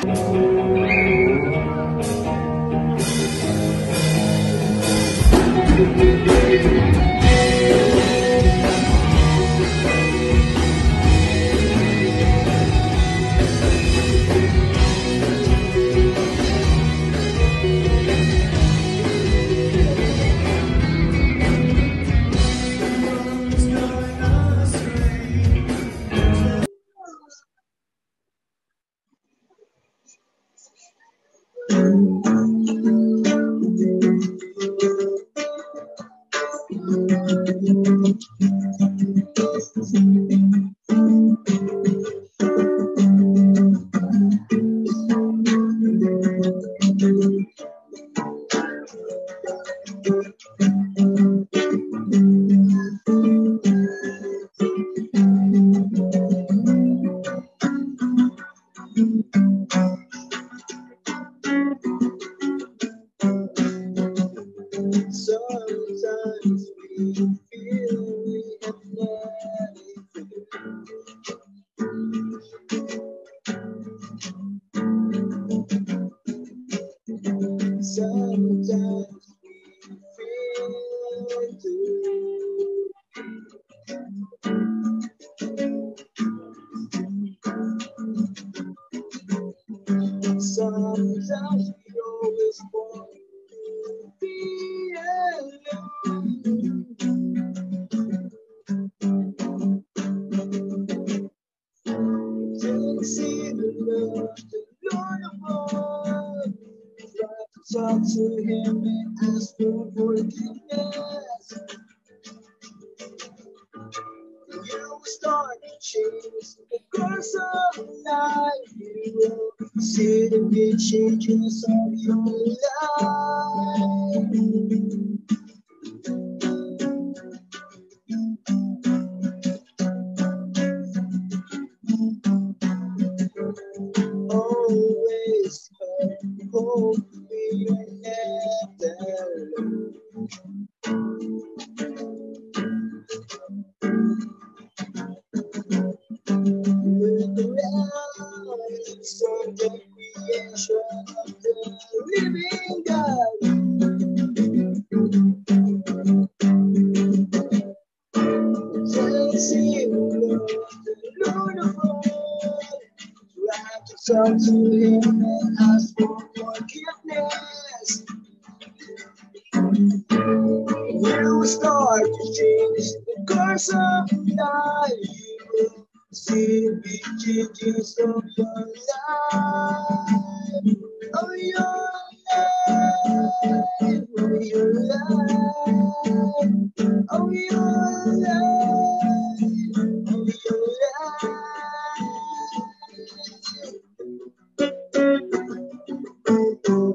Sometimes we feel we have nothing. Sometimes we feel too. Sometimes we always want to be alone. Don't see the love, the Lord above. Try to talk to Him and ask for forgiveness. You will start to change the course of life. You will see the big changes of your life. Always hope we are never alone. Look around, so the creation of the living God. Don't see the Lord of all. Try to talk to Him and ask for forgiveness. You will start to change the course of life. You will see the big changes of your life. Of your life. Of your life. Of your life. Of your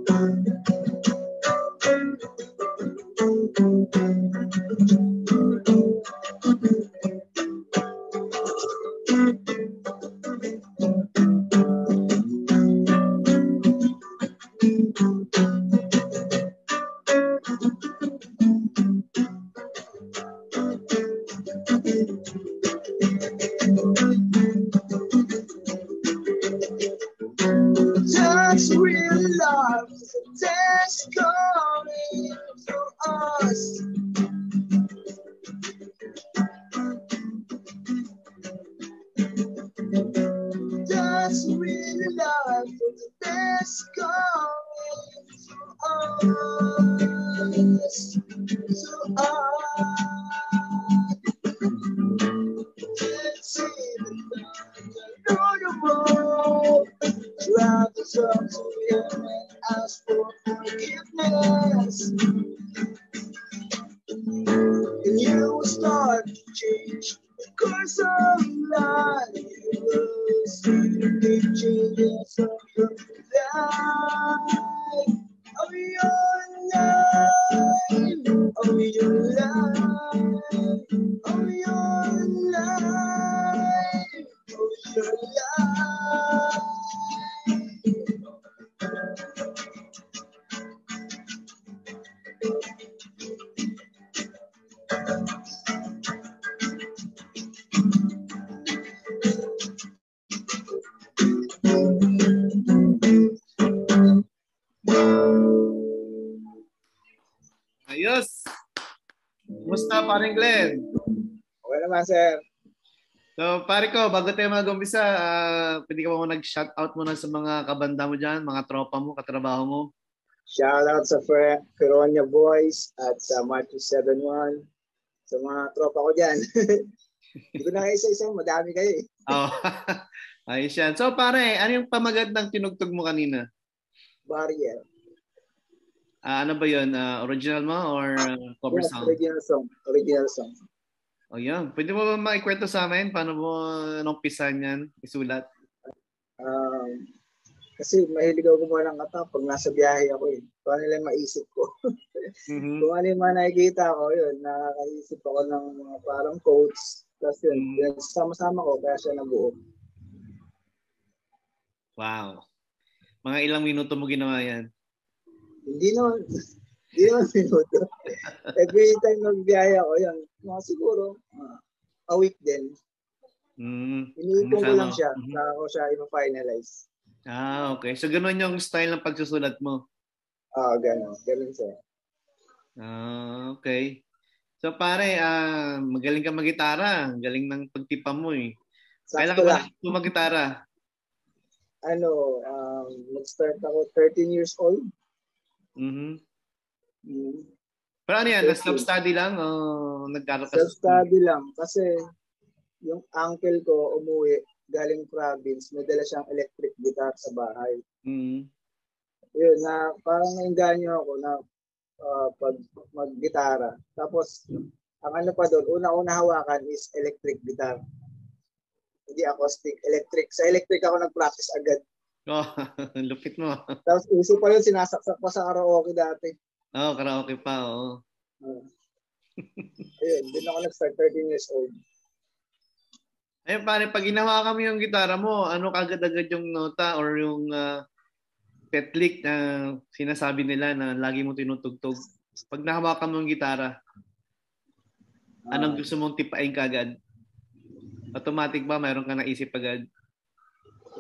life. That's real love, that's coming to us. That's real love, that's coming to us. To us. Let's see the Lord above. Try to talk to Him and ask for forgiveness. And you will start to change the course of life. You will see the big changes of your life. Of your life. Of your life. Of your life. Of your life. Kamusta, paring Glenn? Okay naman, sir. So, pare ko, bago tayo mag-umpisa, pwede ka ba mo nag-shoutout muna sa mga kabanda mo dyan, mga tropa mo, katrabaho mo? Shoutout sa Feronia Boys at sa Matthew 71. Sa mga tropa ko dyan. Hindi ko na kayo isa-isa, madami kayo eh. Oh, ayos yan. So, pare, ano yung pamagat ng tinugtog mo kanina? Barrier. Ano ba yun? Original mo or cover Yes, song? original song. Original song. O yan. Pwede mo ba maikwento sa amin? Paano mo numpisan yan? Isulat? Kasi mahilig ako gumawa ng kanta pag nasa biyahe ako eh. Kung ano lang maisip ko. Mm-hmm. Kung ano yung mga nakikita ko, yun, nakakaisip ako ng mga parang quotes. Tapos yun, sama-sama ko, kaya siya nabuo. Wow. Mga ilang minuto mo ginawa yan? Hindi naman minuto. Every time nagbiyahe ako, yun, mga siguro, a week din. Iniipon ko lang siya, saka ko siya i-finalize. Okay. So, ganun yung style ng pagsusulat mo? Ganun. Ganun siya. Okay. So, pare, magaling ka mag-gitara. Galing ng pagtipa mo eh. Kailan ka ba mag-gitara? Nag-start ako 13 years old. Pero ano yan? Self-study lang? O nag-aaral ka? Self-study lang. Kasi yung uncle ko umuwi galing province, may dala siyang electric guitar sa bahay. Yun, na parang nainganyo ako na pag mag-gitara. Tapos, ang ano pa doon, una-una hawakan is electric guitar. Hindi acoustic, electric. Sa electric ako nag-practice agad. Lupit mo. Tapos uso pa yun, sinasaksak pa sa karaoke dati. Karaoke pa, oo. Ayun, din ako nag-start 13 years old. Ayun, pare, pag ginawa kami yung gitara mo, ano kagad-agad yung nota or yung petlick na sinasabi nila na lagi mo tinutugtog? Pag nahawakan mo yung gitara, anong gusto mong tipain kagad? Automatic ba? Mayroon ka naisip agad?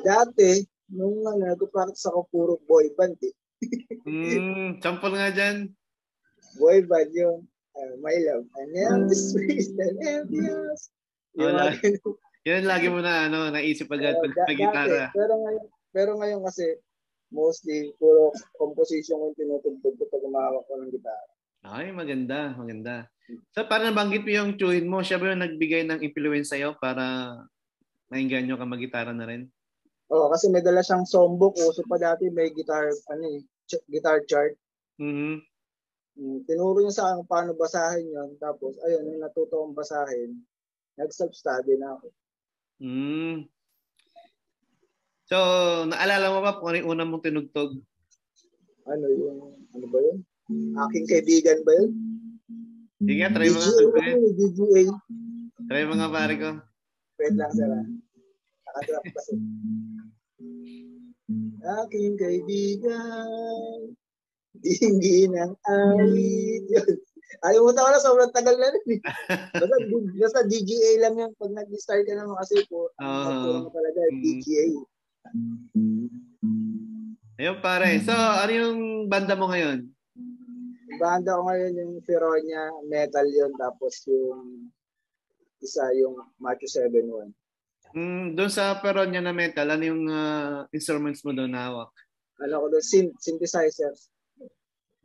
Dati, nung nag-practice ako puro boy band eh. Sample nga dyan. Boy band yung My Love, and Empty Space, and Empty House. Yan lagi mo na naisip agad pag may gitara. Pero ngayon kasi mostly puro composition yung tinutugtog ko pag umawak ko ng gitara. Ay, maganda. So, para nabanggit mo yung tsuhin mo, siya ba yung nagbigay ng influence sa'yo para maingganyo ka mag-gitara na rin? Oo, kasi may dala siyang songbook. Uso pa dati may guitar chart. Tinuro niya sa akin paano basahin yun. Tapos, ayun, yung natuto kong basahin, nag-self-study na ako. So, naalala mo ba kung ano yung una mong tinugtog? Ano ba yun? Aking kaibigan ba yun? Sige, try mo nga. DGA. Try mo nga, pare ko. Wait lang, sir. Nakatrap kasi. Aking kaibigan, hindi ng awit. Yun. Ayaw mo na, sobrang tagal na rin. Basta DGA lang yan. Pag nag-start ka naman kasi po, mo talaga, DGA. Ayun, pare. So, ano yung banda mo ngayon? Banda ko ngayon yung Feronia, metal yun. Tapos yung isa yung Matthew 71. Doon sa Feronia na metal, ano yung instruments mo doon na hawak? Ano ko doon? Synthesizers.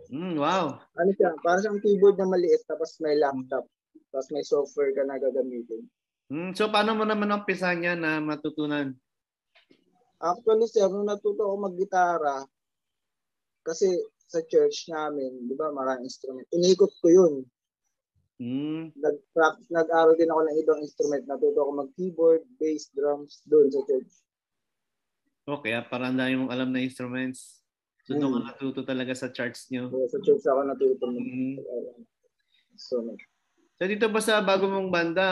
Wow. Ano siya? Para siyang keyboard na maliit tapos may laptop. Tapos may software ka na gagamitin. So, paano mo naman umpisa niya na matutunan? Actually, sir, nung natuto ako mag-gitara, kasi sa church namin, di ba, maraming instrument. Inikot ko yun. Nag-aral din ako ng ibang instrument. Natuto ako mag-keyboard, bass, drums, doon sa church. Okay, parang dahil mong alam na instruments. So, doon ka natuto talaga sa charts nyo? Sa church ako natuto. So, dito ba sa bago mong banda,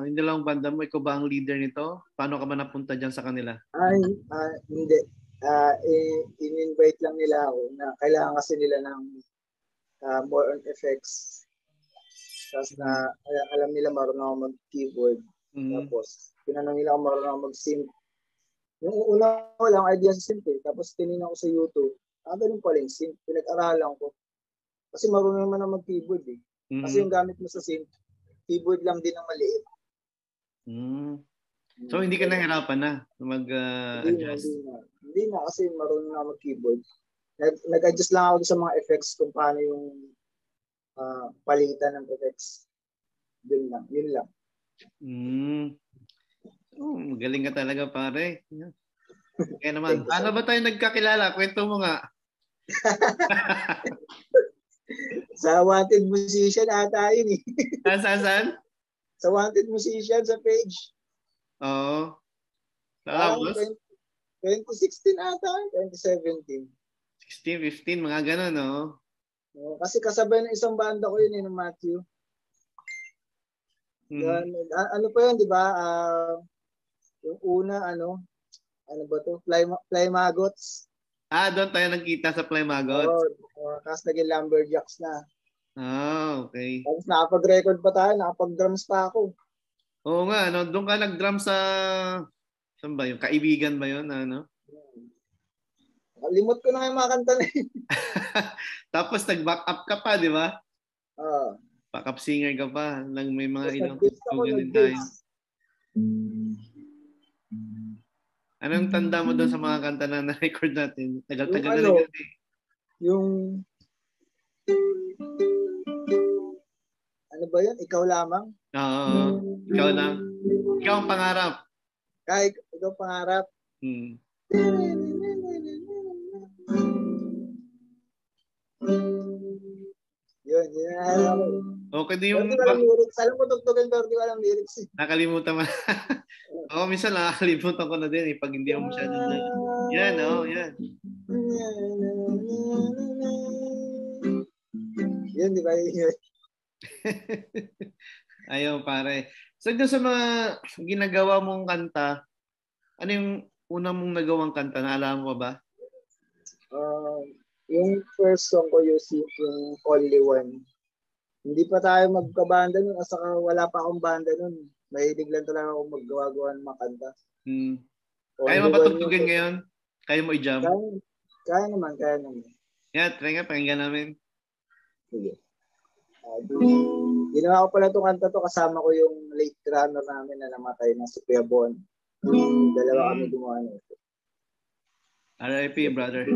hindi lang banda mo, ikaw ba ang leader nito? Paano ka ba napunta dyan sa kanila? Hindi. In-invite lang nila ako na kailangan kasi nila ng more on effects. Tapos alam nila marunong ako mag-keyboard. Tapos, tinanong nila ako marunong ako mag-synth. Yung una ko lang idea sa synth eh. Tapos, tinignan ko sa YouTube. Ganun pala yung synth. Pinag-aralan ko. Kasi marunong naman ako mag-keyboard eh. Kasi yung gamit mo sa synth, keyboard lang din ang maliit. So, hindi ka nahirapan na mag-adjust? Hindi na kasi marunong na mag-keyboard. Nag-adjust lang ako sa mga effects kung paano yung palitan ng effects. Yun lang. Magaling ka talaga, pare. Kaya naman, paano ba tayo nagkakilala? Kwento mo nga. Sa Wanted Musician ata yun eh. Saan? Sa Wanted Musician sa page. Oo. Tapos? 2016 ata, 2017. 16, 15, mga ganun, no? Kasi kasabay ng isang banda ko yun, ng Matthew. Ano pa yun, di ba? Yung una, ano ba to? Fly Maggots. Doon tayo nagkita sa Fly Maggots. Tapos naging Lumberjacks na. Okay. Tapos nakapag-record pa tayo, nakapag-drums pa ako. Oo nga, no? Doon ka nag-drum sa... Saan ba yun? Kaibigan ba yun? Ano? Limot ko na yung mga kanta na yun. Tapos nag-back up ka pa, di ba? Back up singer ka pa. May mga ilang ganun tayo. Anong tanda mo doon sa mga kanta na na-record natin? Tagal-tagal na rin yun eh. Yung... Ano ba yun? Ikaw lamang? Oo. Ikaw lang. Ikaw ang pangarap. Ikaw ang pangarap. Yun. Okay din yung... Alam mo tugtugan pero di ko alam lyrics. Nakalimutan mo. Minsan nakakalimutan ko na din pag hindi ako masyado na. Yan. Yan, di ba? Ayaw, pare. So, doon sa mga ginagawa mong kanta, ano yung unang mong nagawang kanta? Naalala mo ba? Yung first song ko, yung Only One. Hindi pa tayo magkabanda nun, at saka wala pa akong banda nun. Mahilig lang talaga ako maggawa-gawa ng mga kanta. Kaya mo ba tugtugin ngayon? Kaya mo i-jam? Kaya naman. Yeah, try nga, pakinggan namin. Sige. Ginawa ko pala itong kanta to, kasama ko yung late drummer namin na namatay na si Kuya Bon. Dalawa kami gumawa nito. R.I.P. brother.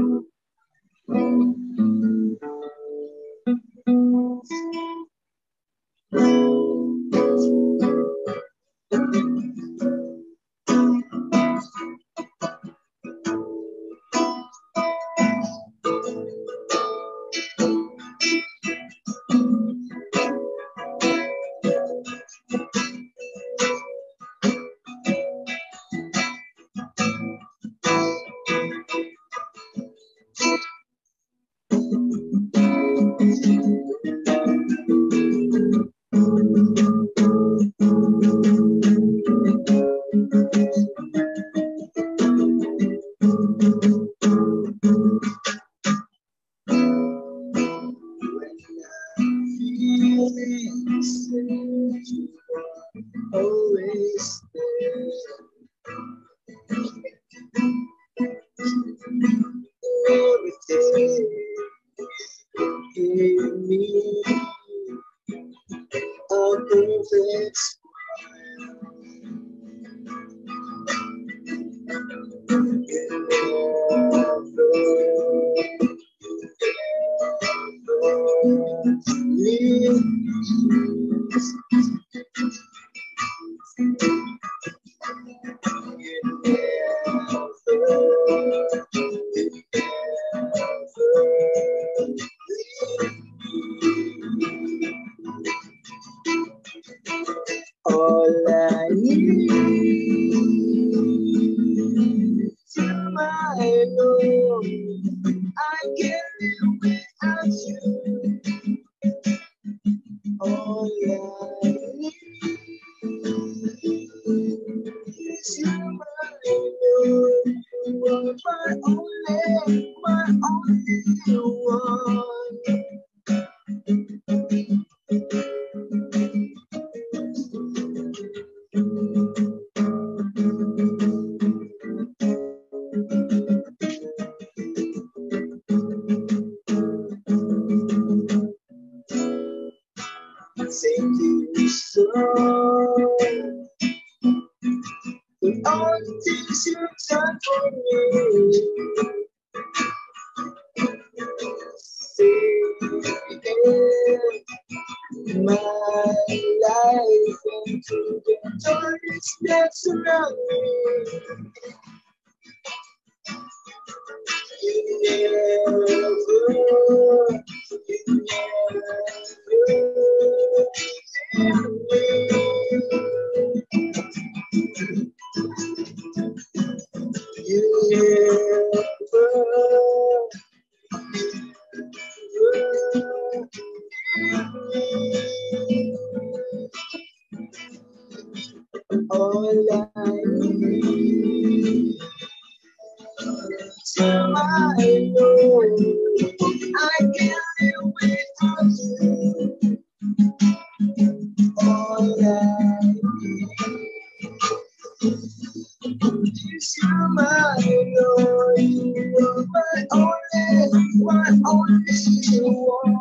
things you've done for me. My life into the darkness that surrounds me. You never all I need to my Lord, I can't live without you. All I need is you, my Lord. You're my only one.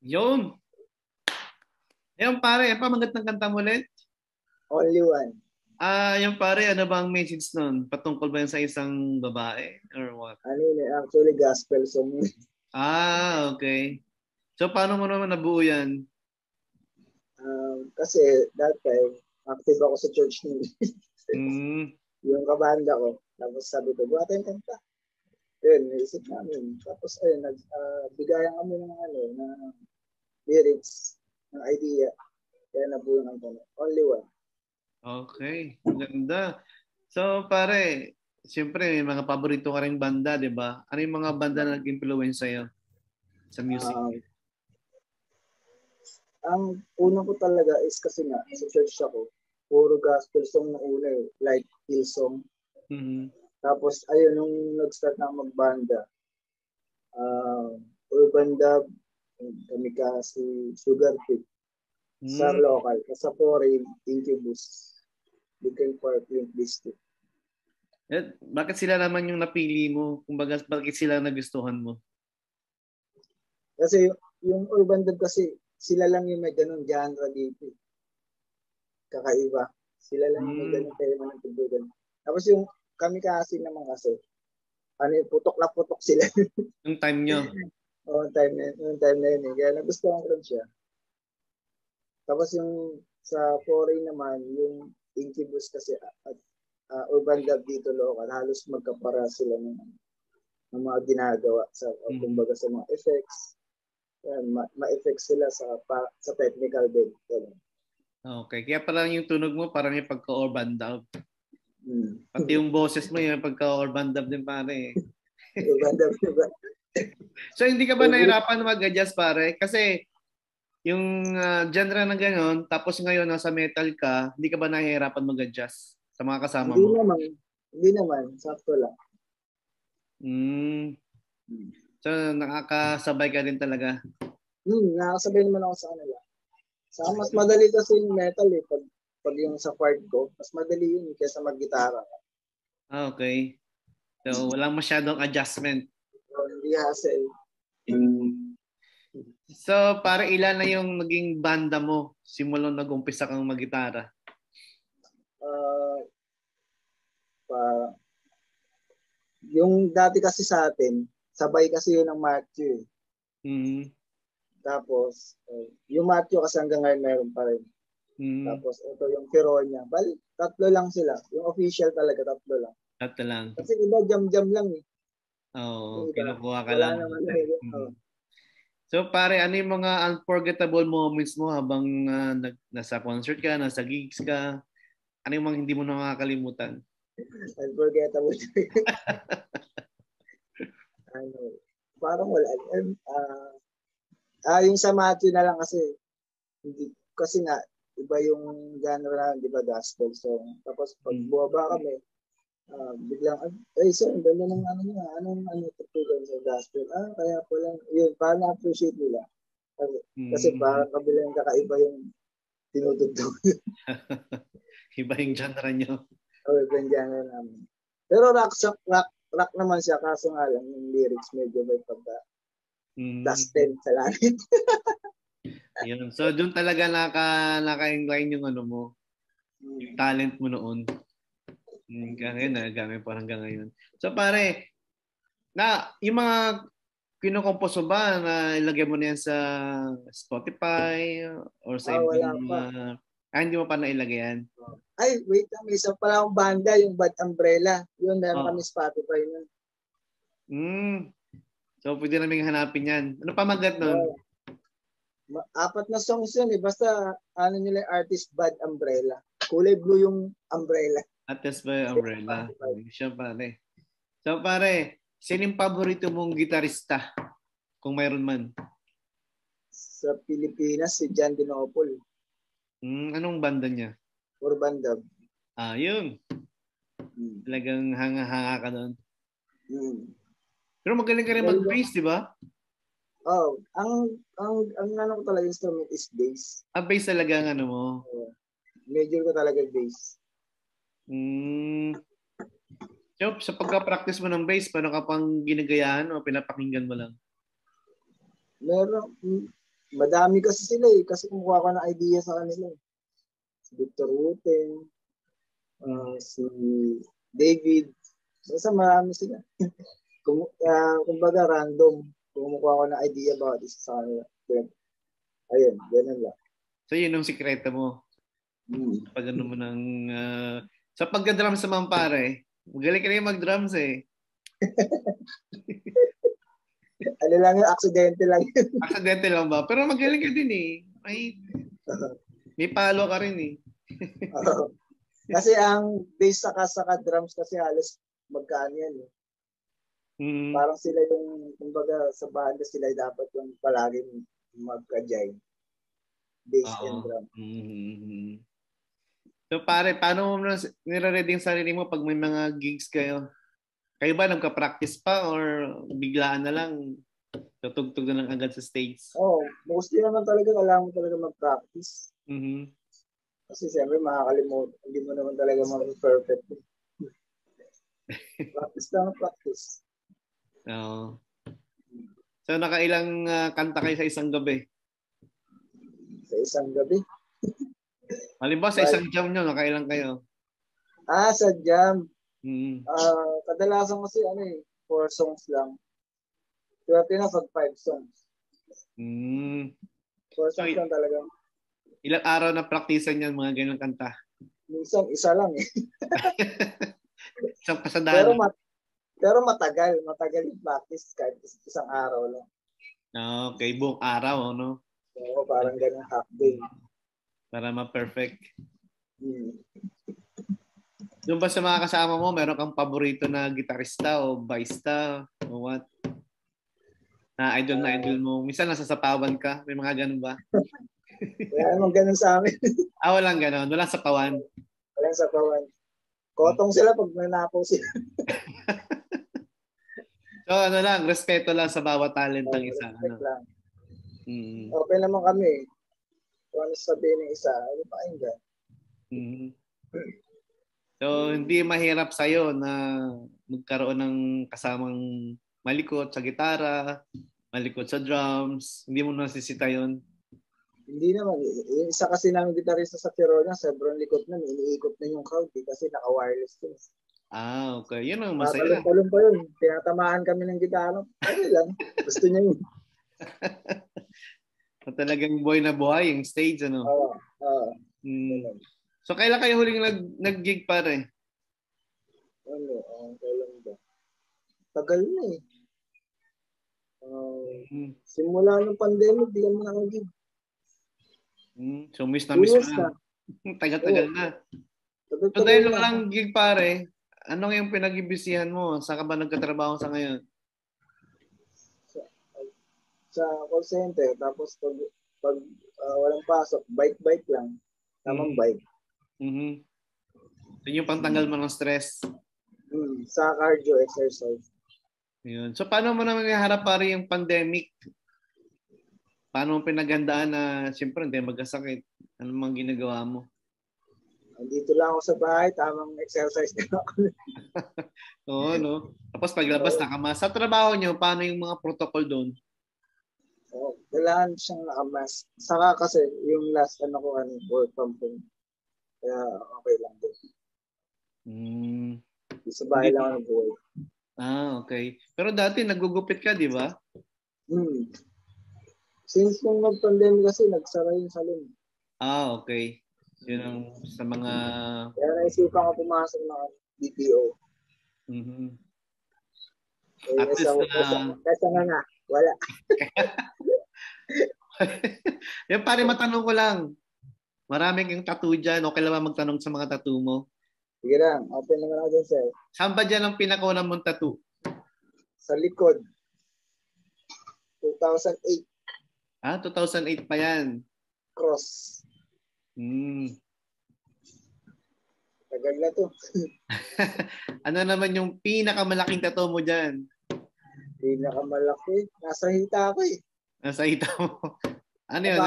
Yun. Yung pare, pamagat ng kanta mo ulit? Only one. Yung pare, ano ba ang message nun? Patungkol ba yun sa isang babae? Or what? Ano yun, actually gospel song. Okay. So, paano mo naman nabuo yan? Kasi that time, active ako sa church nila. Yung kabanda ko. Tapos sabi ko, buhat yung kanta. Yun, naisip namin. Tapos ayun, bigayan kami ng lyrics, ng idea. Kaya nabuo ng kanta. Only one. Okay, maganda. So pare, siyempre may mga paborito ka ring banda, di ba? Ano yung mga banda na nag-influence sa'yo sa music? Ang una ko talaga is kasi nga, sa church ako, puro gospel song na una eh, like Hillsong. Tapos, ayun, nung nag-start na magbanda, urban dub, kami kasi Sugar Pig, sa local, sa foreign, Incubus, Linkin Park, Link District. Bakit sila naman yung napili mo? Kumbaga, bakit sila nagustuhan mo? Kasi yung urban dub kasi, sila lang yung may ganun genre dito. Kakaiba. Sila lang yung may ganun tema ng tubugan. Tapos yung kami kasi naman kasi, putok na putok sila. Yung time nyo? Oo, yung time na yun. Kaya nagustuhan ko rin siya. Tapos yung sa foreign naman, yung Incubus kasi at Urban Dub dito local, halos magkapara sila ng mga ginagawa sa kumbaga sa mga effects. Yan, ma-effects sila sa technical din. Okay, kaya parang yung tunog mo parang yung pagka-urban dub. Pati yung boses mo yung pagka-urban dub din pare. Urban dub, diba? So hindi ka ba nahirapan mag-adjust pare? Kasi yung genre na gano'n, tapos ngayon nasa metal ka, hindi ka ba nahihirapan mag-adjust sa mga kasama mo? Hindi naman. Sakto lang. So nakakasabay ka din talaga? Nakakasabay naman ako sa kanila. Mas madali kasi yung metal eh. Pag yung sa part ko, mas madali yun kaysa mag-gitara. Okay. So walang masyadong adjustment. Hindi hassle. So, para ilan na yung naging banda mo simula nag-umpisa kang mag-gitara? Yung dati kasi sa atin, sabay kasi yun ng Matthew. Tapos, yung Matthew kasi hanggang ngayon meron pa rin. Tapos, ito yung Pironia. Bali, 3 lang sila. Yung official talaga, 3 lang. 3 lang. Kasi iba, jam-jam lang eh. Oo, kinukuha ka wala lang. Naman. So pare, ano yung mga unforgettable moments mo habang nasa concert ka, nasa gigs ka? Ano yung mga hindi mo nakakalimutan? Unforgettable. Parang wala. Yung sa Matthew na lang kasi nga iba yung genre na, di ba, gospel song. Tapos pag buwaba kami, biglang, sir, ang ganda ng anong tutugan sa gospel. Kaya po lang, yun, parang na-appreciate nila. Kasi parang kabilang kakaiba yung tinutugtog. Iba yung genre nyo. Iba yung genre namin. Pero rock naman siya, kaso nga lang, yung lyrics medyo may pagka dustin sa langit. Yun. So, doon talaga naka-incline yung ano mo, yung talent mo noon. Ngayon, nagamit pa hanggang ngayon. So, pare, yung mga kinukompos mo ba na ilagay mo na yan sa Spotify or sa ibang hindi mo pa nailagay yan? Wait lang. May isa pala akong banda, yung Bad Umbrella. Yun, meron kami Spotify nun. So, pwede namin hanapin yan. Ano pa magat nun? 4 na songs yun eh. Basta, nila artist Bad Umbrella. Kulay blue yung umbrella. Artist by Umbrella. Siya pare. So, pare, sino yung paborito mong gitarista? Kung mayroon man. Sa Pilipinas, si John Dinopol. Anong banda niya? Urban Dub. Yun. Talagang hanga-hanga ka doon. Pero magaling ka rin mag-bass, di ba? Ang ko talaga instrument is bass. Bass talaga ang ano mo? Major ko talaga bass. So, sa pagka-practice mo ng bass, paano ka pang ginagayahan o pinapakinggan mo lang? Meron. Madami kasi sila eh. Kasi kumukuha ko ng idea sa kanila. Si Victor Wooten, si David. Basta marami sila. Kumbaga random. Kumukuha ko ng idea about isa sa kanila. Ayun, ganun lang. So yun yung sikreto mo? Pag ano mo ng... sa pagka-drums naman pare, magaling ka rin mag-drums eh. Ano lang yun, aksidente lang yun. Aksidente lang ba? Pero magaling ka din eh. May palo ka rin eh. Kasi ang bass saka drums kasi halos magkaan yan eh. Parang sila yung, kumbaga sa banda sila dapat yung palaging magka-jive. Bass and drum. So pare, paano mo nire-ready yung sarili mo pag may mga gigs kayo? Kayo ba nagka-practice pa or biglaan na lang tutugtog na lang agad sa stage? Mostly naman talaga kailangan mo talaga mag-practice. Kasi siyempre makakalimutan. Hindi mo naman talaga mag-perfect. Practice. So nakailang kanta kayo sa isang gabi? Sa isang gabi? Halimbawa sa isang jam nyo, nakailang kayo? Sa jam. Kadalasan kasi 4 songs lang. Swerte na pag 5 songs. 4 songs lang talaga. Ilang araw na praktisan yan mga ganyan kanta? Minsan, isa lang eh. Isang pasadaan. Pero matagal yung practice kahit isang araw lang. Okay, buong araw, no? Oo, parang ganyan half day. Para ma-perfect. Doon ba sa mga kasama mo, meron kang paborito na gitarista o bassista o what? Na idol mo. Minsan nasasapawan ka. May mga ganun ba? Wala namang ganun sa amin. Walang ganun. Walang sapawan. Walang sapawan. Kotong sila pag nanapaw sila. So lang, respeto lang sa bawat talent ng isa. Lang. Okay naman kami. Kung ano sabihin ng isa, ano pa kayo? So hindi mahirap sa'yo na magkaroon ng kasamang malikot sa gitara, malikot sa drums. Hindi mo nasisita yun? Hindi naman. Yung isa kasi namin gitarista sa Tirona, sobrang likot na. Iniikot na yung crowd kasi naka-wireless yun. Okay. Yun ang masaya. Talong pa yun. Tinatamaan kami ng gitara. Ano lang. Gusto niya yun. Talagang buhay na buhay yung stage, ano? Oo. So, kailan kayo huling nag-gig pare? Kailan ba? Tagal na eh. Simula ng pandemic, di ka mo nakagig. So, miss na. Tagal-tagal na. So, dahil lang gig pare, anong yung pinag-ibisihan mo? Saan ka ba nagkatrabaho sa ngayon? Sa call center. Tapos pag walang pasok, bike lang. Tamang bike. So, yung pantanggal mo ng stress? Sa cardio exercise. Yun. So, paano mo naman iharap pare yung pandemic? Paano mo pinaghandaan na siyempre hindi magkasakit? Ano mang ginagawa mo? Dito lang ako sa bahay, tamang exercise na ako. Oo, no? Tapos paglabas nakamask. Sa trabaho nyo, paano yung mga protocol doon? Kailangan siyang nakamask. Saka kasi yung last work from home. Kaya okay lang din. Sa bahay lang ako nag-work. Okay. Pero dati nagugupit ka, di ba? Since nung mag-pandemic kasi, nagsara yung salon. Okay. Yun ang sa mga... Kaya naisipan ko pumasok ng BPO. At least kesa nga, wala. Yung pare, matanong ko lang. Marami kang tattoo dyan. Okay lang ba magtanong sa mga tattoo mo? Sige lang. Open naman ako dyan, sir. Saan ba dyan ang pinakaunang mong tattoo? Sa likod. 2008. 2008 pa yan. Cross. Tagal na to. Ano naman yung pinakamalaking tattoo mo dyan? Pinakamalaki? Nasa hita ako eh. Nasa hita mo? Ano yun?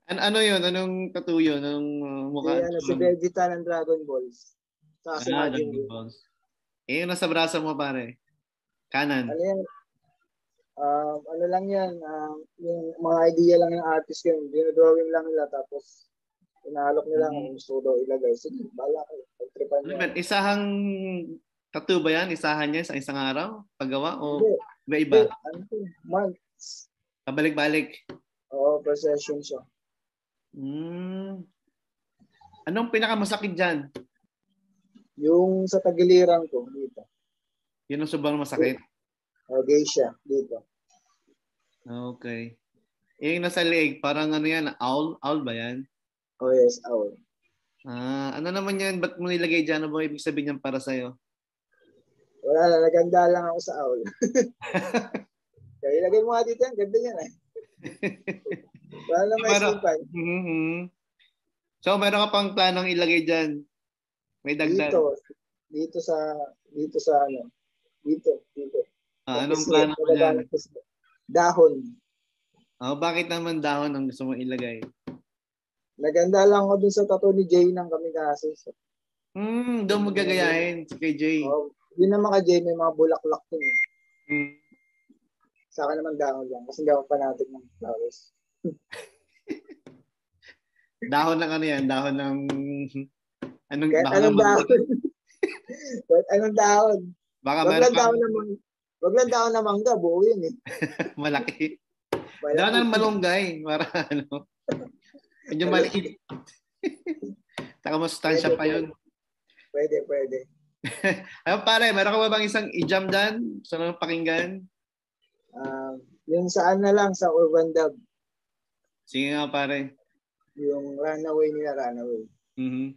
Ano yun? Anong tattoo yun? Anong mukha? Si Vegeta ng Dragon Balls. Saka si Majin Dragon Balls. Yung nasa braso mo pare? Kanan? Ano yan? Ano lang yan? Yung mga idea lang ng artist yun. Dinodrawing lang nila tapos inaalok nila kung gusto daw ilagay. Sige, bala kayo. Pagtripan niya. Isahang tattoo ba yan? Isahan niya sa isang araw? Paggawa? O iba-iba? Months. Pabalik-balik? Oo, per session siya. Anong pinakamasakit dyan? Yung sa tagiliran ko dito. Yun ang sobrang masakit? Geisha dito. Okay. Yung nasa leeg, parang ano yan? Owl? Owl ba yan? Oh yes, owl. Ano naman yan? Ba't mo nilagay dyan? Ano ba ibig sabihin yan para sa'yo? Wala na, naganda lang ako sa owl. Kaya ilagay mo nga dito yan, ganda yan eh. Wala na may isipan. So, meron ka pang planong ilagay dyan? May dagdag? Dito sa ano. Dito. Anong plano mo dyan? Dahon. Bakit naman dahon ang gusto mong ilagay? Naganda lang ako dun sa tattoo ni Jay ng Kamikase. Doon mo gagayahin si kay Jay. Yun naman kay Jay, may mga bulaklak dun. Sa akin naman dahon lang. Kasi hindi ako fanatic ng flowers. Dahon ng ano yan? Dahon ng... Anong dahon? Anong dahon? Baka wag lang dahon naman. Wag lang dahon na mangga, buo yun eh. Malaki. Dahon ng malunggay. Para ano. Medyo maliit. Saka masustansya pa yun. Pwede. Ayun pare, meron ka ba bang isang i-jam dyan? Sa mga pakinggan? Yung saan na lang, sa Urban Dub. Sige nga pare. Yung Runaway nila, Runaway. Mm-hmm.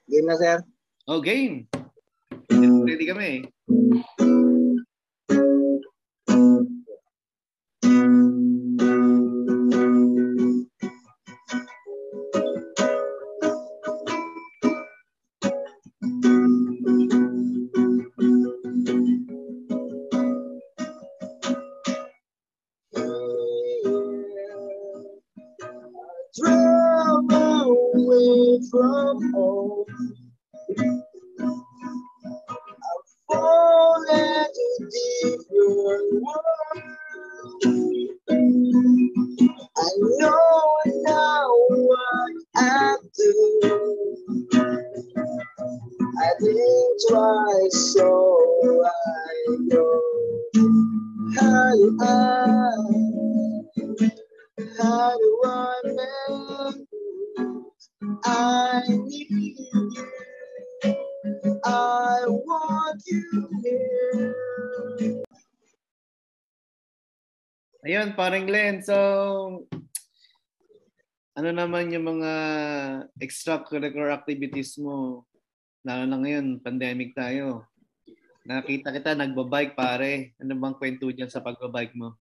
Game na, sir? Oh, game. Ready kami. From home, I've fallen to different world. I know now what I do. I think twice, so I go. How do I make? I need you. I want you here. Ayun, parang Glenn. So, ano naman yung mga extracurricular activities mo? Lalo na ngayon, pandemic tayo. Nakita kita, nagbabike pare. Ano bang kwento dyan sa pagbabike mo?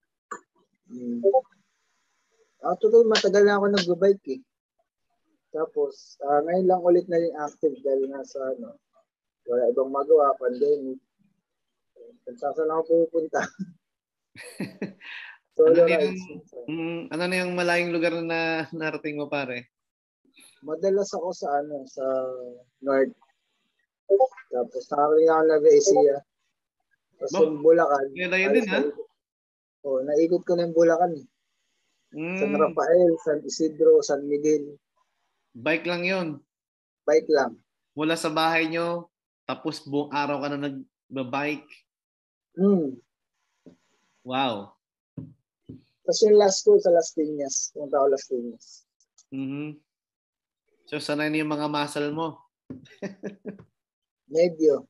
Actually, matagal na ako nagbabike eh. Tapos, ngayon lang ulit na rin active dahil nasa wala ibang magawa, pandemic. Kung saan ako pupunta. Ano na yung malayong lugar na narating mo pare? Madalas ako sa North. Tapos nakakaling ako Nag-Ecija. Tapos yung Bulacan. Kaya din ha? Naikot ko na yung Bulacan eh. San Rafael, San Isidro, San Miguel. Bike lang yun? Bike lang. Mula sa bahay nyo, tapos buong araw ka na nagbabike? Wow. Tapos yung last ko sa Las Piñas. Punta ako Las Piñas. So, sanay na yung mga muscle mo? Medyo.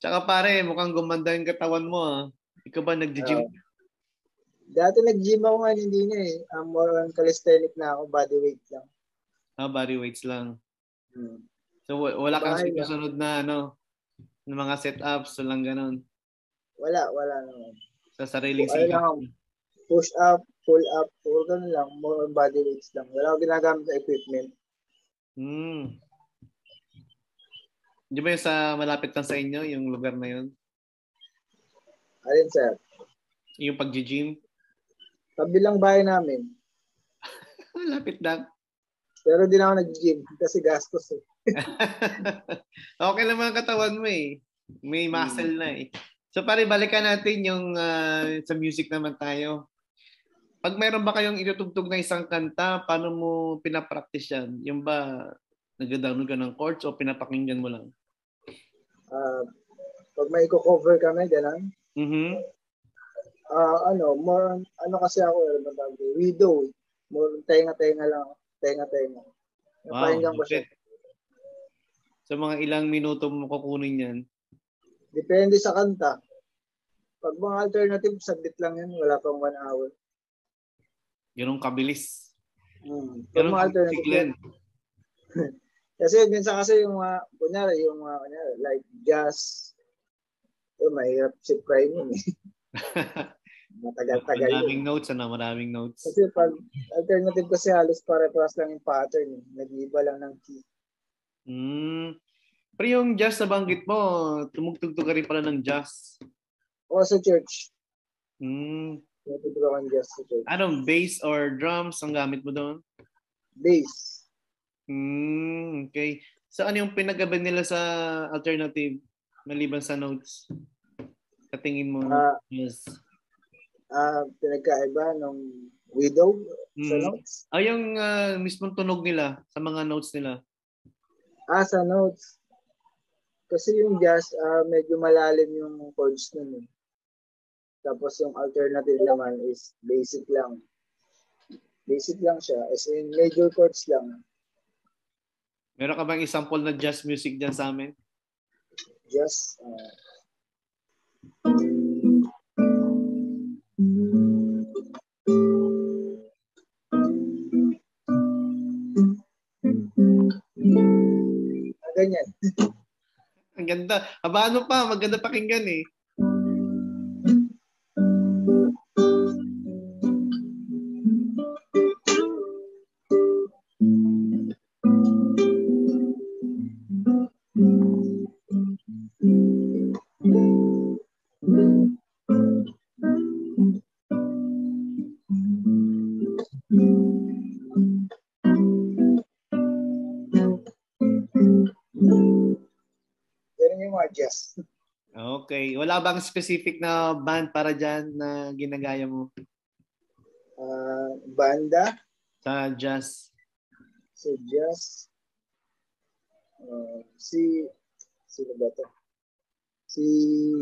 Tsaka pare, mukhang gumanda yung katawan mo ha. Ikaw ba nag-gym? Dati nag-gym ako nga, hindi na eh. More on calisthenic na ako, body weight lang. Body weights lang. So, wala kang sinusunod na ng mga set-ups, walang ganun? Wala naman. Sa sariling sikap? Push up, pull up, puro ganun lang. More on body weights lang. Wala akong ginagamit na equipment. Di ba yung sa malapit lang sa inyo, yung lugar na yun? Alin, sir? Yung pag-gym? Kabilang bahay namin. Malapit lang. Pero di na ako nag-gym kasi gastos eh. Okay lang mga katawan mo eh. May muscle na eh. So pare, balikan natin yung sa music naman tayo. Pag mayroon ba kayong itutugtog na isang kanta, paano mo pinapractice yan? Yung ba nag-download ka ng chords o pinapakinggan mo lang? Pag may cover kami, gano'n. More kasi ako, widow. More tenga-tenga lang. Tenga-tenga. Wow, okay. So mga ilang minuto mo kukunin yan? Depende sa kanta. Pag mga alternative, saglit lang yan. Wala pang 1 hour. Ganun kabilis. Ganun mga alternative. Kasi minsan kasi yung kunyari like jazz, mahirap si prime yun eh. Matagal-tagal. Maraming notes. Kasi pag alternative kasi halos pare-paras lang yung pattern. Nag-iiba lang ng key. Pero yung jazz na banggit mo, tumugtog ka rin pala ng jazz. O sa church. Tumugtog ka ng jazz sa church. Anong bass or drums ang gamit mo doon? Bass. Okay. So ano yung pinagabi nila sa alternative maliban sa notes? Katingin mo? Yes. Pinagkaiba ng widow sa notes? Yung mismong tunog nila sa mga notes nila. Sa notes. Kasi yung jazz, medyo malalim yung chords nun eh. Tapos yung alternative naman is basic lang. Basic lang siya. As in, major chords lang. Meron ka bang example na jazz music dyan sa amin? Jazz? Ganyan. Ang ganda. Ano pa? Maganda pakinggan eh. Jazz. Okay. Wala bang specific na band para dyan na ginagaya mo? Banda? Sa jazz? Sa jazz? Sino ba to? Si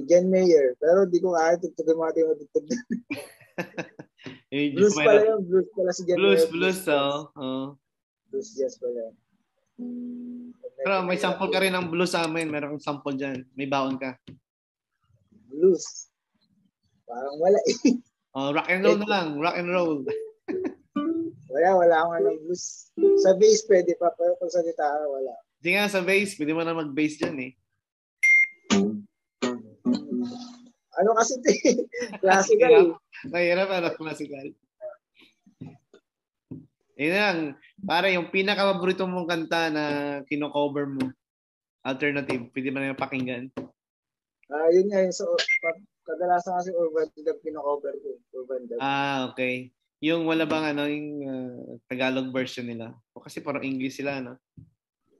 John Mayer. Pero di ko kaya tugtugin mga tinutugtog. Blues pala yun. Blues pala si John Mayer. Blues, oh. Blues jazz pala. Pero may sample ka rin ng blues sa amin. Meron kang sample dyan. May baon ka. Blues? Parang wala eh. Rock and roll na lang. Rock and roll. Wala akong anong blues. Sa bass pwede pa. Pero kung sa gitara, wala. Hindi nga sa bass. Pwede mo na mag-bass dyan eh. Ano kasi ito eh? Classical eh. Mahirap classical. Yun lang. Para yung pinaka-paborito mong kanta na kino-cover mo, alternative, pwede mo na yung pakinggan. Yun nga yun. So, kadalasan kasi urban dub kino-cover ko. Urban dub. Okay. Yung wala bang yung Tagalog version nila? O kasi parang English sila, no?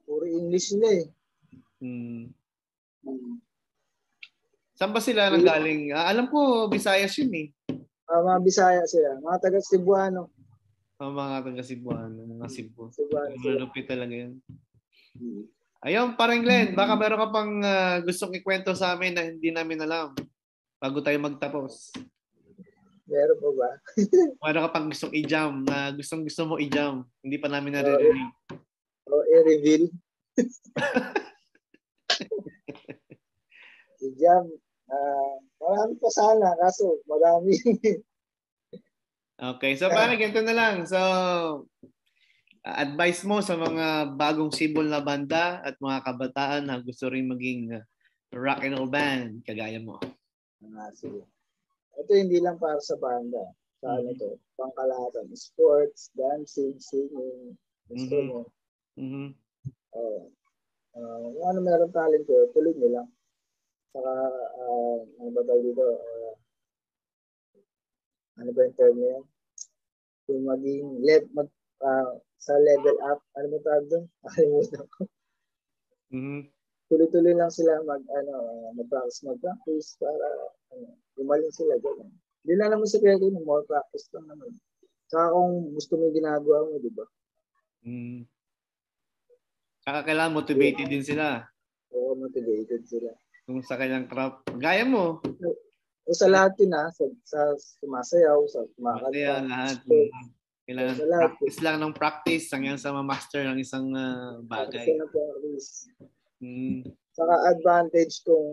Puro English nila eh. Saan ba sila nanggaling? Alam ko, Visayas yun eh. Mga Bisaya sila. Mga taga Cebuano. Mga taga Cebuano. Mga Cebu. Cebuano. Malupit talaga yun. Ayun, parang Glenn, baka meron ka pang gustong ikwento sa amin na hindi namin alam bago tayo magtapos. Meron po ba? Meron ka pang gustong i-jam na gustong-gusto mo i-jam. Hindi pa namin naririnig. I-reveal. I-jam. Marami pa sana, kaso marami. Okay, so parang ganito na lang. So, advice mo sa mga bagong sibol na banda at mga kabataan na gusto rin maging rock and roll band, kagaya mo. Sige. Ito hindi lang para sa banda. Sa ano to, pangkalahatan. Sports, dancing, singing, instrument. Kung ano meron talent ko, tuloy nyo lang. Saka, ano ba tayo dito? Ano ba yung term niya? Yung maging, sa level up, ano ba tawag doon? Nakalimutan ko. Tuloy-tuloy lang sila mag-practice para gumaling sila. Ganun. Hindi lang naman sa kaya kung more practice lang naman. Saka kung gusto mo yung ginagawa mo, di ba? Saka kailangan motivated din sila. Oo, motivated sila. Kung sa kanyang craft, gaya mo. O sa lahat yun sa sumasayaw, sa kumakanta. Lahat. Kailangan practice lang ng practice hanggang sa ma-master ng isang bagay. Saka advantage kung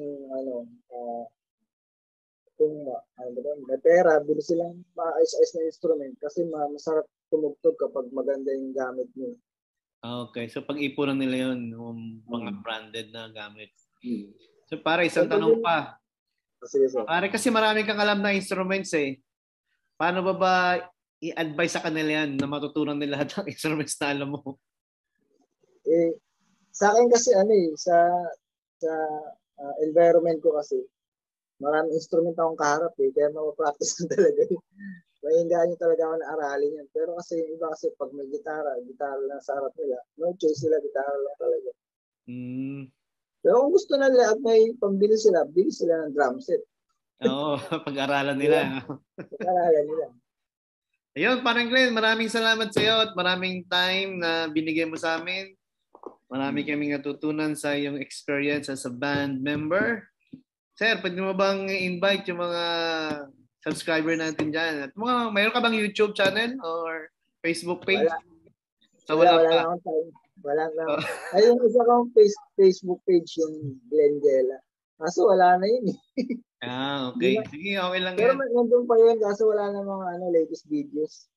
may pera, bili silang maayos-ayos na instrument kasi masarap tumugtog kapag maganda yung gamit mo. Okay, so pag-ipunan nila yun, yung mga branded na gamit. So para isang tanong pa. Pare kasi marami kang alam na instruments eh. Paano ba i-advise sa kanila yan na matutunan nila lahat ng instruments na alam mo? Sa akin kasi sa environment ko kasi maraming instrument akong kaharap kaya mapapractice ko talaga. Mahingaan nyo talaga ako na aralin yan. Pero kasi yung iba kasi pag may gitara lang sa harap nila, no choice sila, gitara lang talaga. Pero kung gusto na nila at may pambili sila, bili sila ng drum set. Oo, pag-aralan nila. Pag-aralan nila. Ayun, parang Glenn, maraming salamat sa iyo at maraming time na binigay mo sa amin. Marami kaming natutunan sa iyong experience as a band member. Sir, pwede mo bang invite yung mga subscriber natin dyan? At mayroon ka bang YouTube channel or Facebook page? Wala. So, wala na akong time. Wala na. Ay, yung isa kong Facebook page, yung Glenn Gela. Kaso wala na yun eh. Okay. Sige, okay lang Pero yan. Pero nandun pa yun, kaso wala na mga latest videos.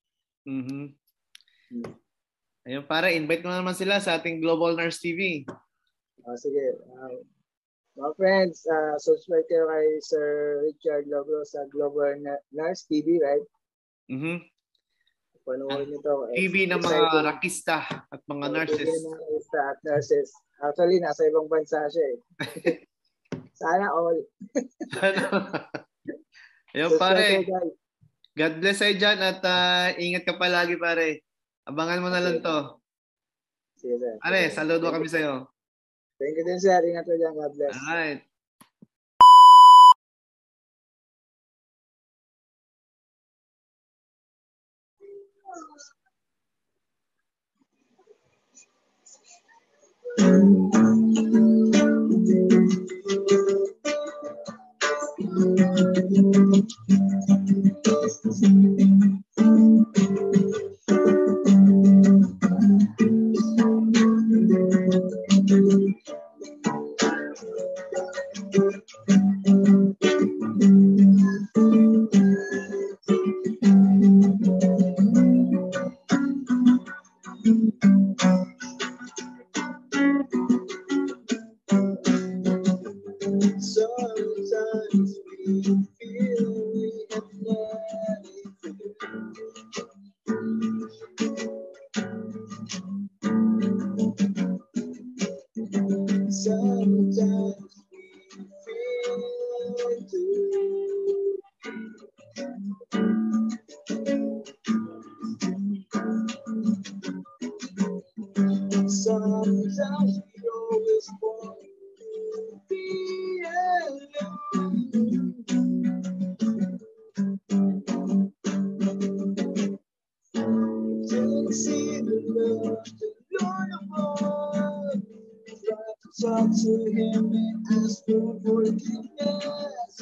Ayun, pare, invite mo naman sila sa ating Global Nurse TV. Sige. Mga friends, subscribe kayo kay Sir Richard Logro sa Global Nurse TV, right? Panoorin nyo to. TV ng mga rakista at mga nurses. TV ng mga rakista at nurses. Actually, nasa ibang bansa siya eh. Sana all. Ayun, pare. God bless sa'yo dyan at ingat ka palagi, pare. Abangan mo na lang to. Sige, sir. Pare, saludo kami sa'yo. Thank you din, sir. Ingat ka dyan. God bless. Alright. Talk to him and ask for forgiveness.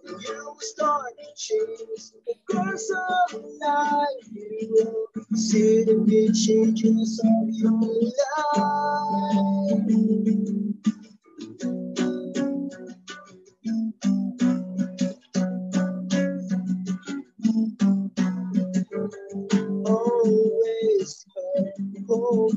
You will start to change the course of life. You will see the big changes of your life. Always hope.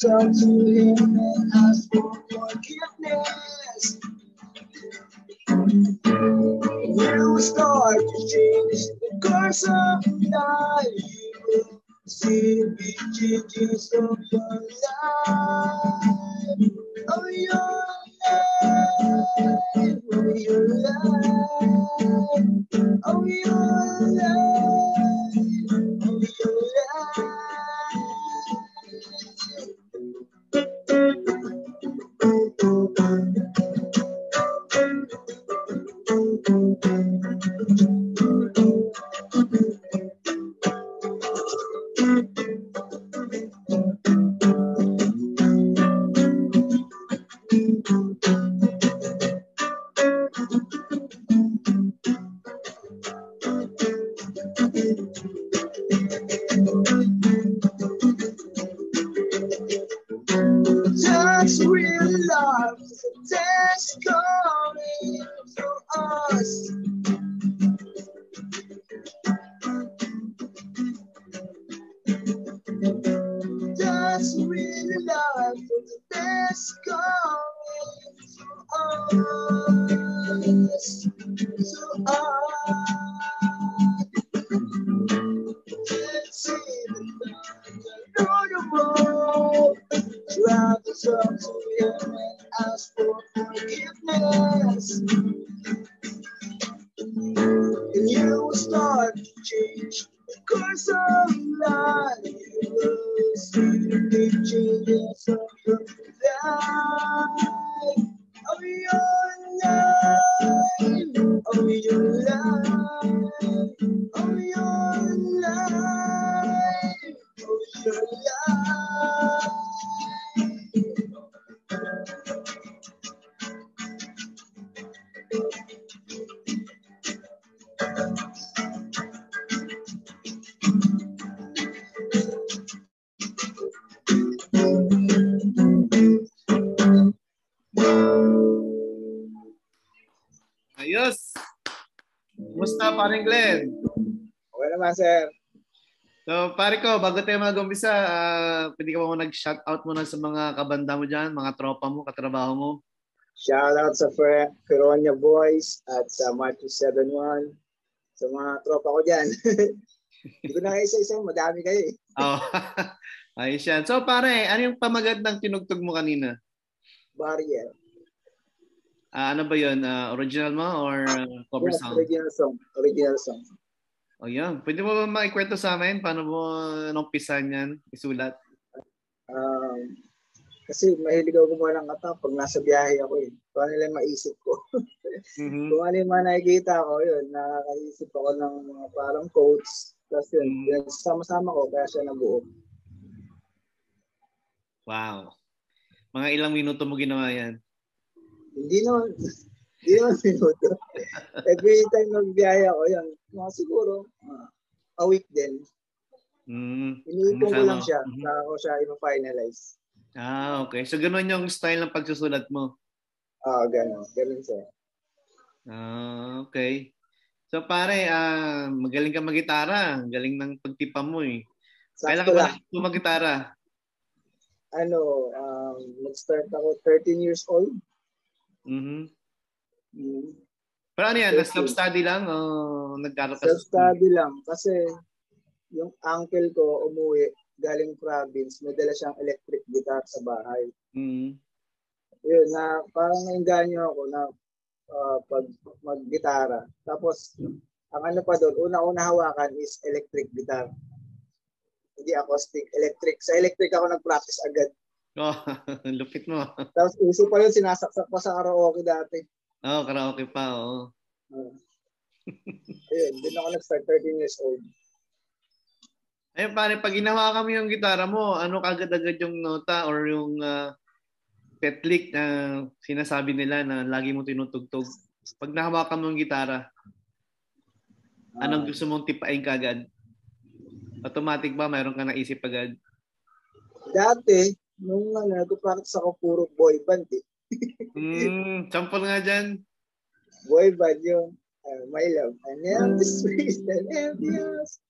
Talk to him and ask for forgiveness. You will start to change the course of life. You will see the big changes of your life. Oh, your life. Oh, your life. Oh, your life. Oh, your life. That's real love, that's coming to us. That's real love, that's coming to us. To us. Let's see the love, the road. Try to talk to him. past, and you will start to change the course of life. You will see the changes of your life, of your life, of your life, of your life, of your life. Ayos! Kumusta, paring Glenn? Okay naman, sir. So, pare ko, bago tayo mag-umpisa, pwede ka ba mo nag-shoutout muna sa mga kabanda mo dyan, mga tropa mo, katrabaho mo? Shoutout sa Feronia Boys at sa March 71. Sa mga tropa ko dyan. Hindi ko na isa-isa, madami kayo eh. Oh. Ayos yan. So, pare, ano yung pamagad ng tinugtog mo kanina? Barrier. Ano ba yun? Original mo or cover Yes, song? original song. Original song. O yan. Pwede mo ba maikwento sa amin? Paano mo numpisan yan? Isulat? Kasi mahilig ako gumawa ng kanta pag nasa biyahe ako eh. Kung ano lang maisip ko. Mm-hmm. Kung ano yung mga nakikita ko, yun, nakakaisip ako ng mga parang quotes. Tapos yun, sama-sama ko, kaya siya nabuo. Wow. Mga ilang minuto mo ginawa yan? Hindi naman minuto. Every time magbiyahe ako, yun, mga siguro, a week din. Iniipon ko lang siya, saka ko siya i-finalize. Okay. So, gano'n yung style ng pagsusulat mo? Gano'n. Gano'n siya. Okay. So, pare, magaling ka mag-gitara. Galing ng pagtipa mo eh. Kailan ka ba mag-gitara? Nag-start ako 13 years old. Mm-hmm. Pero ano yan? Self-study lang o nagkaroon ka? Self-study lang. Kasi yung uncle ko umuwi galing province, may dala siyang electric guitar sa bahay. Mm-hmm. Yun, na parang nainganyo ako na pag mag-gitara. Tapos, ang ano pa doon, una-una hawakan is electric guitar. Hindi acoustic, electric. Sa electric ako nag-practice agad. Oh, lupit mo. Tapos uso pa yun, sinasaksak pa sa karaoke dati. Karaoke pa, oo. Ayun, din ako nag-start 13 years old. Ayun, pare, pag hinawakan mo yung gitara mo, ano kagad-agad yung nota or yung petlick na sinasabi nila na lagi mo tinutugtog? Pag nahawakan mo yung gitara, anong gusto mong tipain kagad? Automatic ba? Mayroon ka naisip agad? Dati, nung nag-practice ako puro boy band eh. Sample nga dyan. Boy band yung My Love. And I'm the sweet and envious.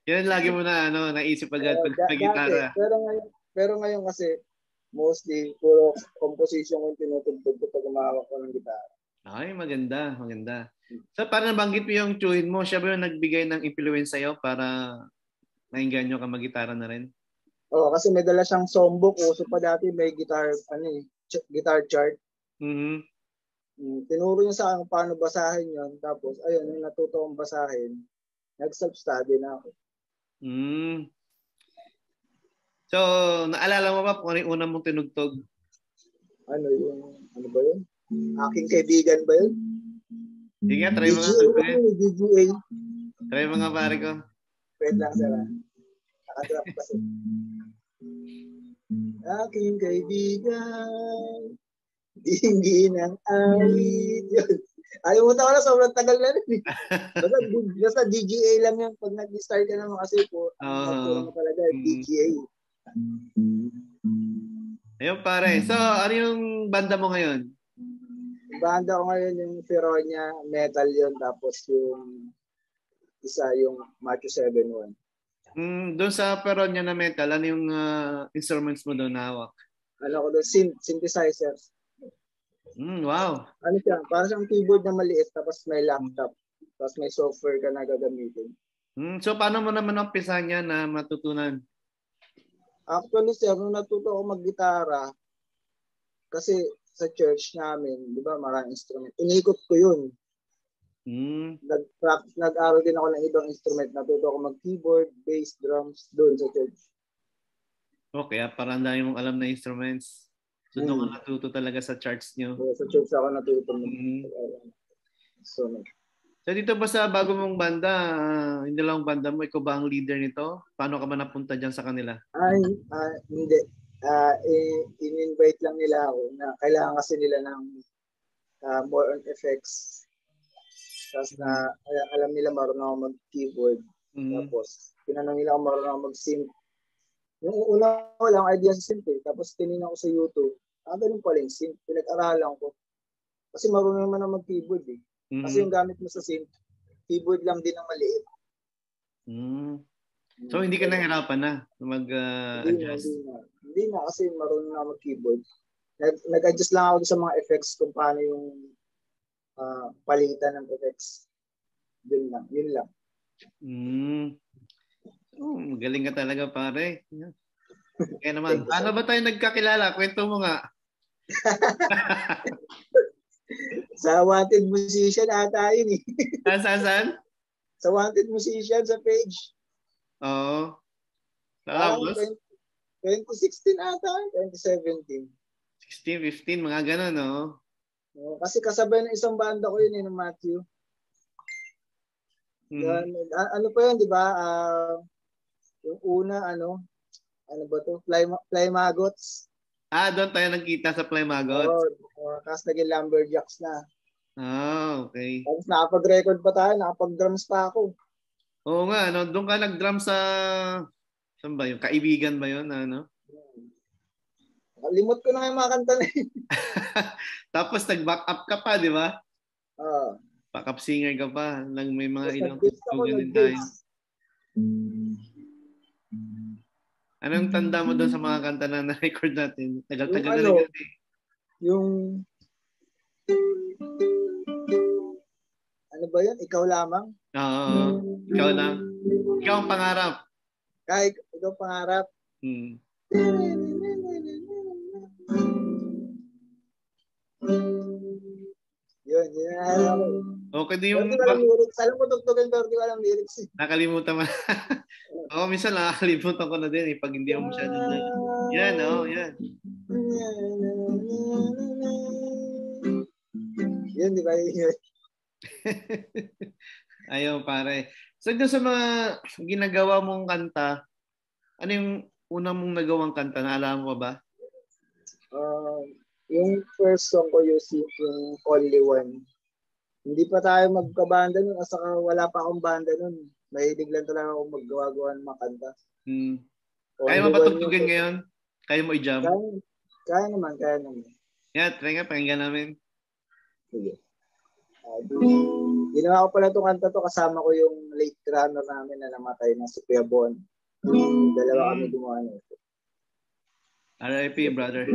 Yan lagi mo na naisip agad pag gitara. Pero ngayon kasi mostly puro composition yung tinutugtog ko pag umahawak ko ng gitara. Ay, maganda. So, para nabanggit mo yung tune mo, siya ba yung nagbigay ng influence sa'yo para nainganyo ka mag-gitara na rin? Oo, kasi may dala siyang songbook. Uso pa dati may guitar chart. Mm-hmm. Tinuro niya sa akin paano basahin yon. Tapos, ayun, yung natuto kong basahin, nag-self-study na ako. So, naalala mo ba kung ano yung unang mong tinugtog? Ano ba yun? Aking kaibigan ba yun? Sige nga, try mo nga. DGA. Try mo nga, pare ko. Wait lang, sir. Nakadrap kasi. Aking kaibigan, dinggin ang awit. Ayaw mo tawa na, sobrang tagal na rin. Basta DGA lang yan. Pag nag-start ka naman kasi po, ang talaga, DGA. Ayun, pare. So, ano yung banda mo ngayon? Banda ko ngayon yung Feronia, metal yun. Tapos yung isa yung Macho 7-1. Doon sa Feronia na metal, ano yung instruments mo doon na hawak? Ano ko doon? Synthesizers. Wow. Ano siya? Parang siyang keyboard na maliit tapos may laptop. Tapos may software ka na gagamitin. So, paano mo naman umpisahan yan na matutunan? Actually, sir, nung natuto ako mag-gitara, kasi sa church namin, di ba, maraming instrument. Inikot ko yun. Nag-aral din ako ng ibang instrument. Natuto ako mag-keyboard, bass, drums, doon sa church. Okay, parang dami mong alam na instruments. So, doon ka natuto talaga sa church nyo? Sa church ako natuto. So, dito ba sa bago mong banda, hindi lang banda mo, ikaw ba ang leader nito? Paano ka ba napunta dyan sa kanila? Hindi. In-invite lang nila ako na kailangan kasi nila ng more on effects. Tapos alam nila marunong ako mag-keyboard. Tapos tinanong nila kung marunong ako mag-synth. Yung una ko lang idea sa synth eh. Tapos tinignan ko sa YouTube. Ganun pala yung synth. Pinag-aralan ko. Kasi marunong naman ako mag-keyboard eh. Kasi yung gamit mo sa synth, keyboard lang din ang maliit. So hindi ka nahirapan na mag-adjust? Hindi na kasi marunong na mag-keyboard. Nag-adjust lang ako sa mga effects kung paano yung palitan ng effects. Yun lang. Magaling ka talaga, pare. Kaya naman, paano ba tayo nagkakilala? Kwento mo nga. Sa Wanted Musician ata yun eh. Saan? Sa Wanted Musician sa page. Oo. Tapos? 2016 ata, 2017. 16, 15, mga ganun, no? Kasi kasabay ng isang banda ko yun, ng Matthew. Ano pa yun, di ba? Yung una, ano ba to? Fly Maggots. Doon tayo nagkita sa Fly Maggots. Tapos naging Lumberjacks na. Okay. Tapos nakapag-record pa tayo, nakapag-drums pa ako. Oo nga, ano? Doon ka nag-drum sa... Saan ba yun? Kaibigan ba yun? Ano? Limot ko na yung mga kanta na yun. Tapos nag-back up ka pa, di ba? Back up singer ka pa. Lang may mga ilang tugan din tayo. Anong tanda mo doon sa mga kanta na na-record natin? Tagal-tagal na rin yun. Yung... Ano ba yun? Ikaw lamang? Oo. Ikaw lang. Ikaw ang pangarap. Ikaw pangarap. Yun. Okay din yung... lyrics. Alam mo, tugtugan pero di ko alam lyrics. Nakalimutan mo. Minsan nakakalimutan ko na din pag hindi mo masyadong na. Yan. Yun, di ba yun? Ayaw, pare. So, doon sa mga ginagawa mong kanta, ano yung una mong nagawang kanta? Naalala mo ba? Yung first song ko, yung Only One. Hindi pa tayo magkabanda nun, at saka wala pa akong banda nun. Mahilig lang talaga akong maggawa-gawa ng mga kanta. Kaya mo ba tugtugin ngayon? Kaya mo i-jam? Kaya naman. Yeah, try nga, pakinggan namin. Sige. Ginawa ko pala itong kanta to, kasama ko yung late drummer namin na namatay na si Kuya Bon. Dalawa kami gumawa nito. R.I.P. brother.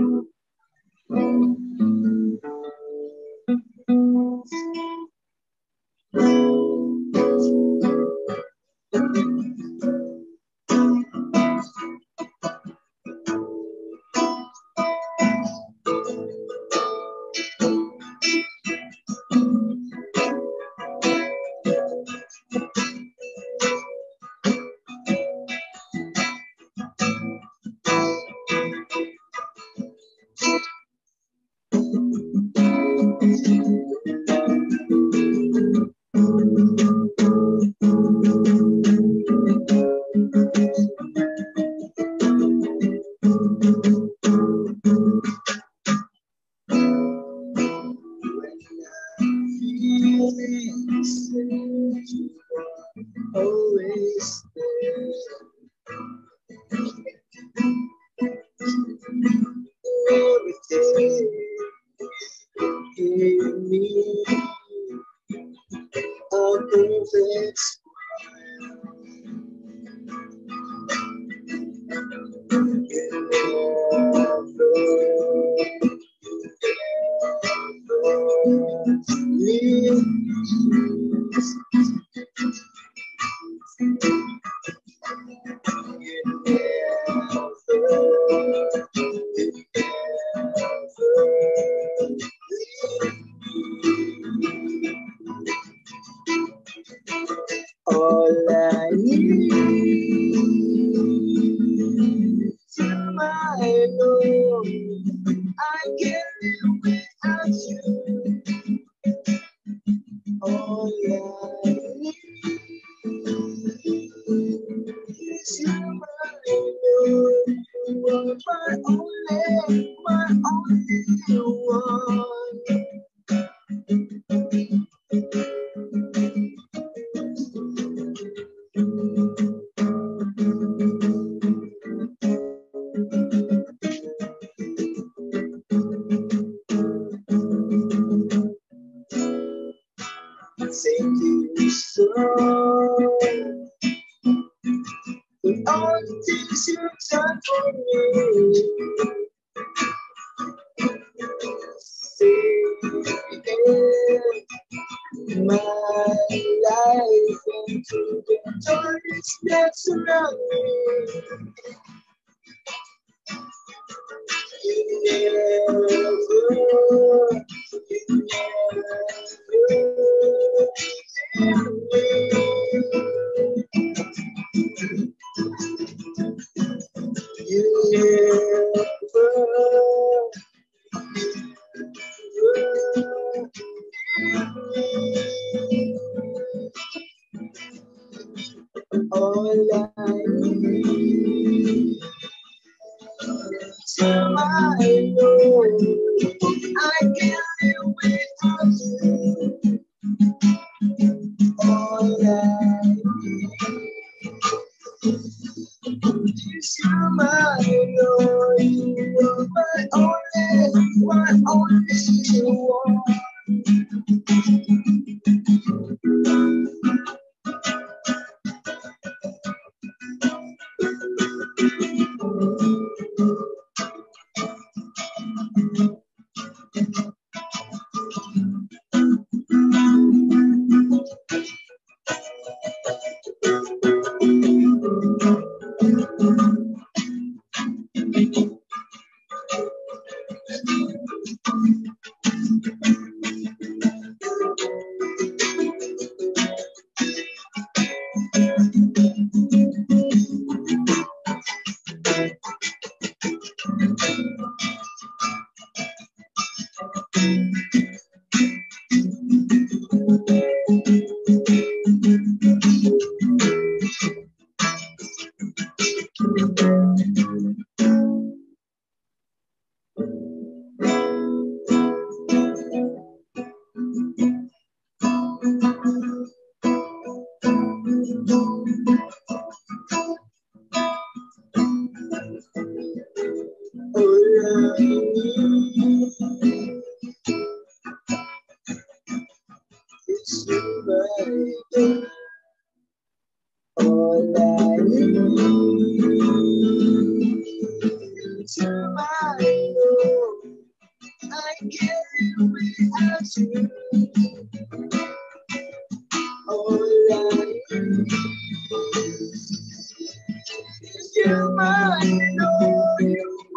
Thank you so for all the things you've done for me. Save my life into the darkness that surround me. You never all I need to my Lord, I can't live without you. All I need is you, my Lord. You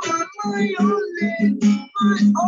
are my only one.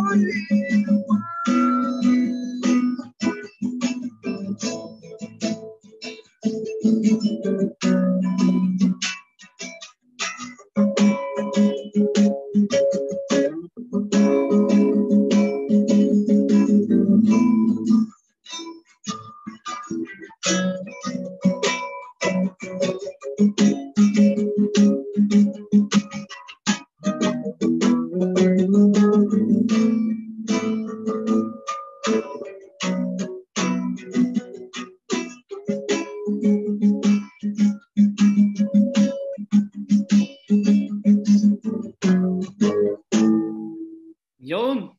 Yun.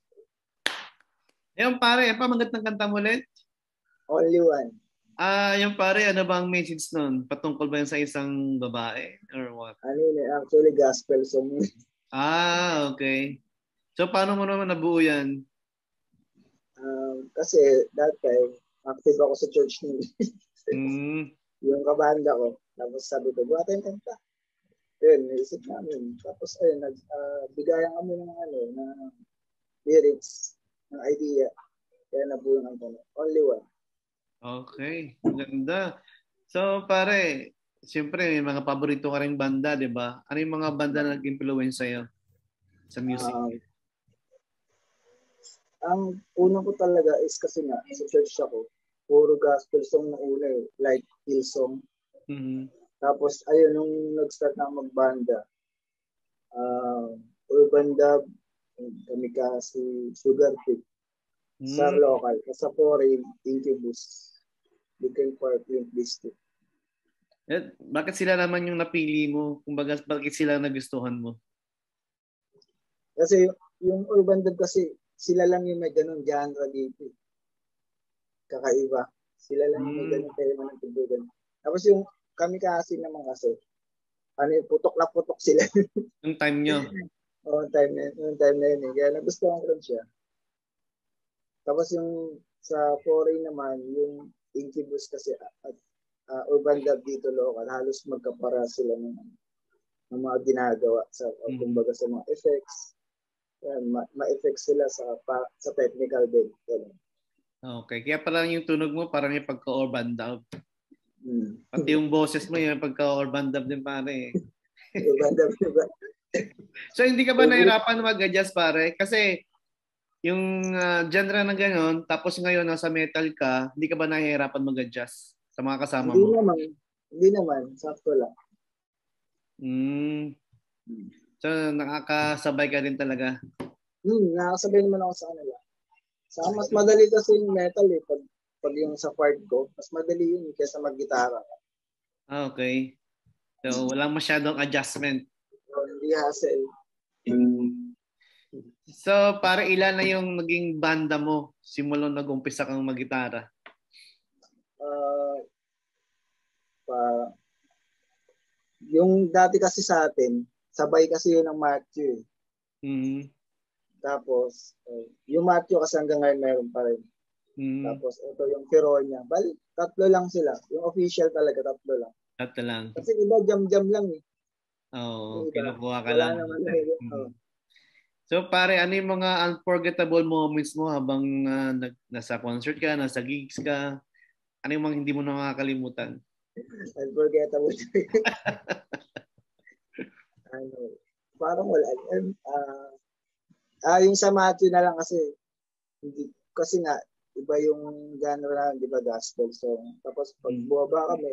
Yung pare, magandang kanta mo ulit? Only One. Yung pare, ano bang message nun? Patungkol ba yun sa isang babae? Or what? Ano yun, actually gospel song. Okay. So, paano mo naman nabuo yan? Kasi that time, active ako sa church nila. Yung kabanda ko. Tapos sabi ko, buha tayong kanta. Yun, naisip namin. Tapos ayun, bigayan kami ng lyrics, ng idea. Kaya nabuo ng kanta. Only One. Okay, ganda. So pare, siyempre may mga paborito ka ring banda, di ba? Ano yung mga banda na nag-influence sa'yo sa music? Ang unang ko talaga is kasi nga, sa church ako, puro gospel song na una eh, like Hillsong. Tapos ayun, nung nag-start na magbanda, urban dub, kami si Sugar Pig, sa local, sa foreign, Incubus, Linkin Park, Limp Bizkit. Bakit sila naman yung napili mo? Kumbaga, bakit sila nagustuhan mo? Kasi yung urban dub kasi, sila lang yung may ganun genre dito. Kakaiba. Sila lang yung may ganun tema ng tugtugan. Tapos yung kami kasi naman kasi, putok na putok sila. Yung time nyo? Oo, yung time na yun eh. Kaya nagustuhan ko rin siya. Tapos yung sa foreign naman, yung Incubus kasi at Urban Dub dito local, halos magkapara sila ng mga ginagawa sa kumbaga sa mga effects. Yan, ma-effects sila sa technical din. Okay, kaya parang yung tunog mo parang yung pagka-urban dub. Pati yung boses mo yung pagka-urban dub din pare. Urban dub, diba? So hindi ka ba nahirapan mag-adjust pare? Kasi yung genre na gano'n, tapos ngayon nasa metal ka, hindi ka ba nahihirapan mag-adjust sa mga kasama mo? Hindi naman. Sakto lang. So nakakasabay ka rin talaga? Nakakasabay naman ako sa kanila. Mas madali kasi yung metal eh. Pag yung sa part ko, mas madali yun kaysa mag-gitara. Okay. So walang masyadong adjustment. Hindi hassle. So, para ilan na yung naging banda mo simula nag-umpisa kang mag-gitara? Yung dati kasi sa atin, sabay kasi yun ng Matthew. Tapos, yung Matthew kasi hanggang ngayon meron pa rin. Tapos, ito yung Pironia. Bali, 3 lang sila. Yung official talaga, 3 lang. 3 lang. Kasi iba, jam-jam lang eh. Oo, kinukuha ka wala lang. Naman, So pare, ano yung mga unforgettable moments mo habang nasa concert ka, nasa gigs ka? Ano yung mga hindi mo nakakalimutan? Unforgettable. Parang wala. Yung sa Matthew na lang kasi nga, iba yung genre na, di ba, gospel song. Tapos pag buwaba kami,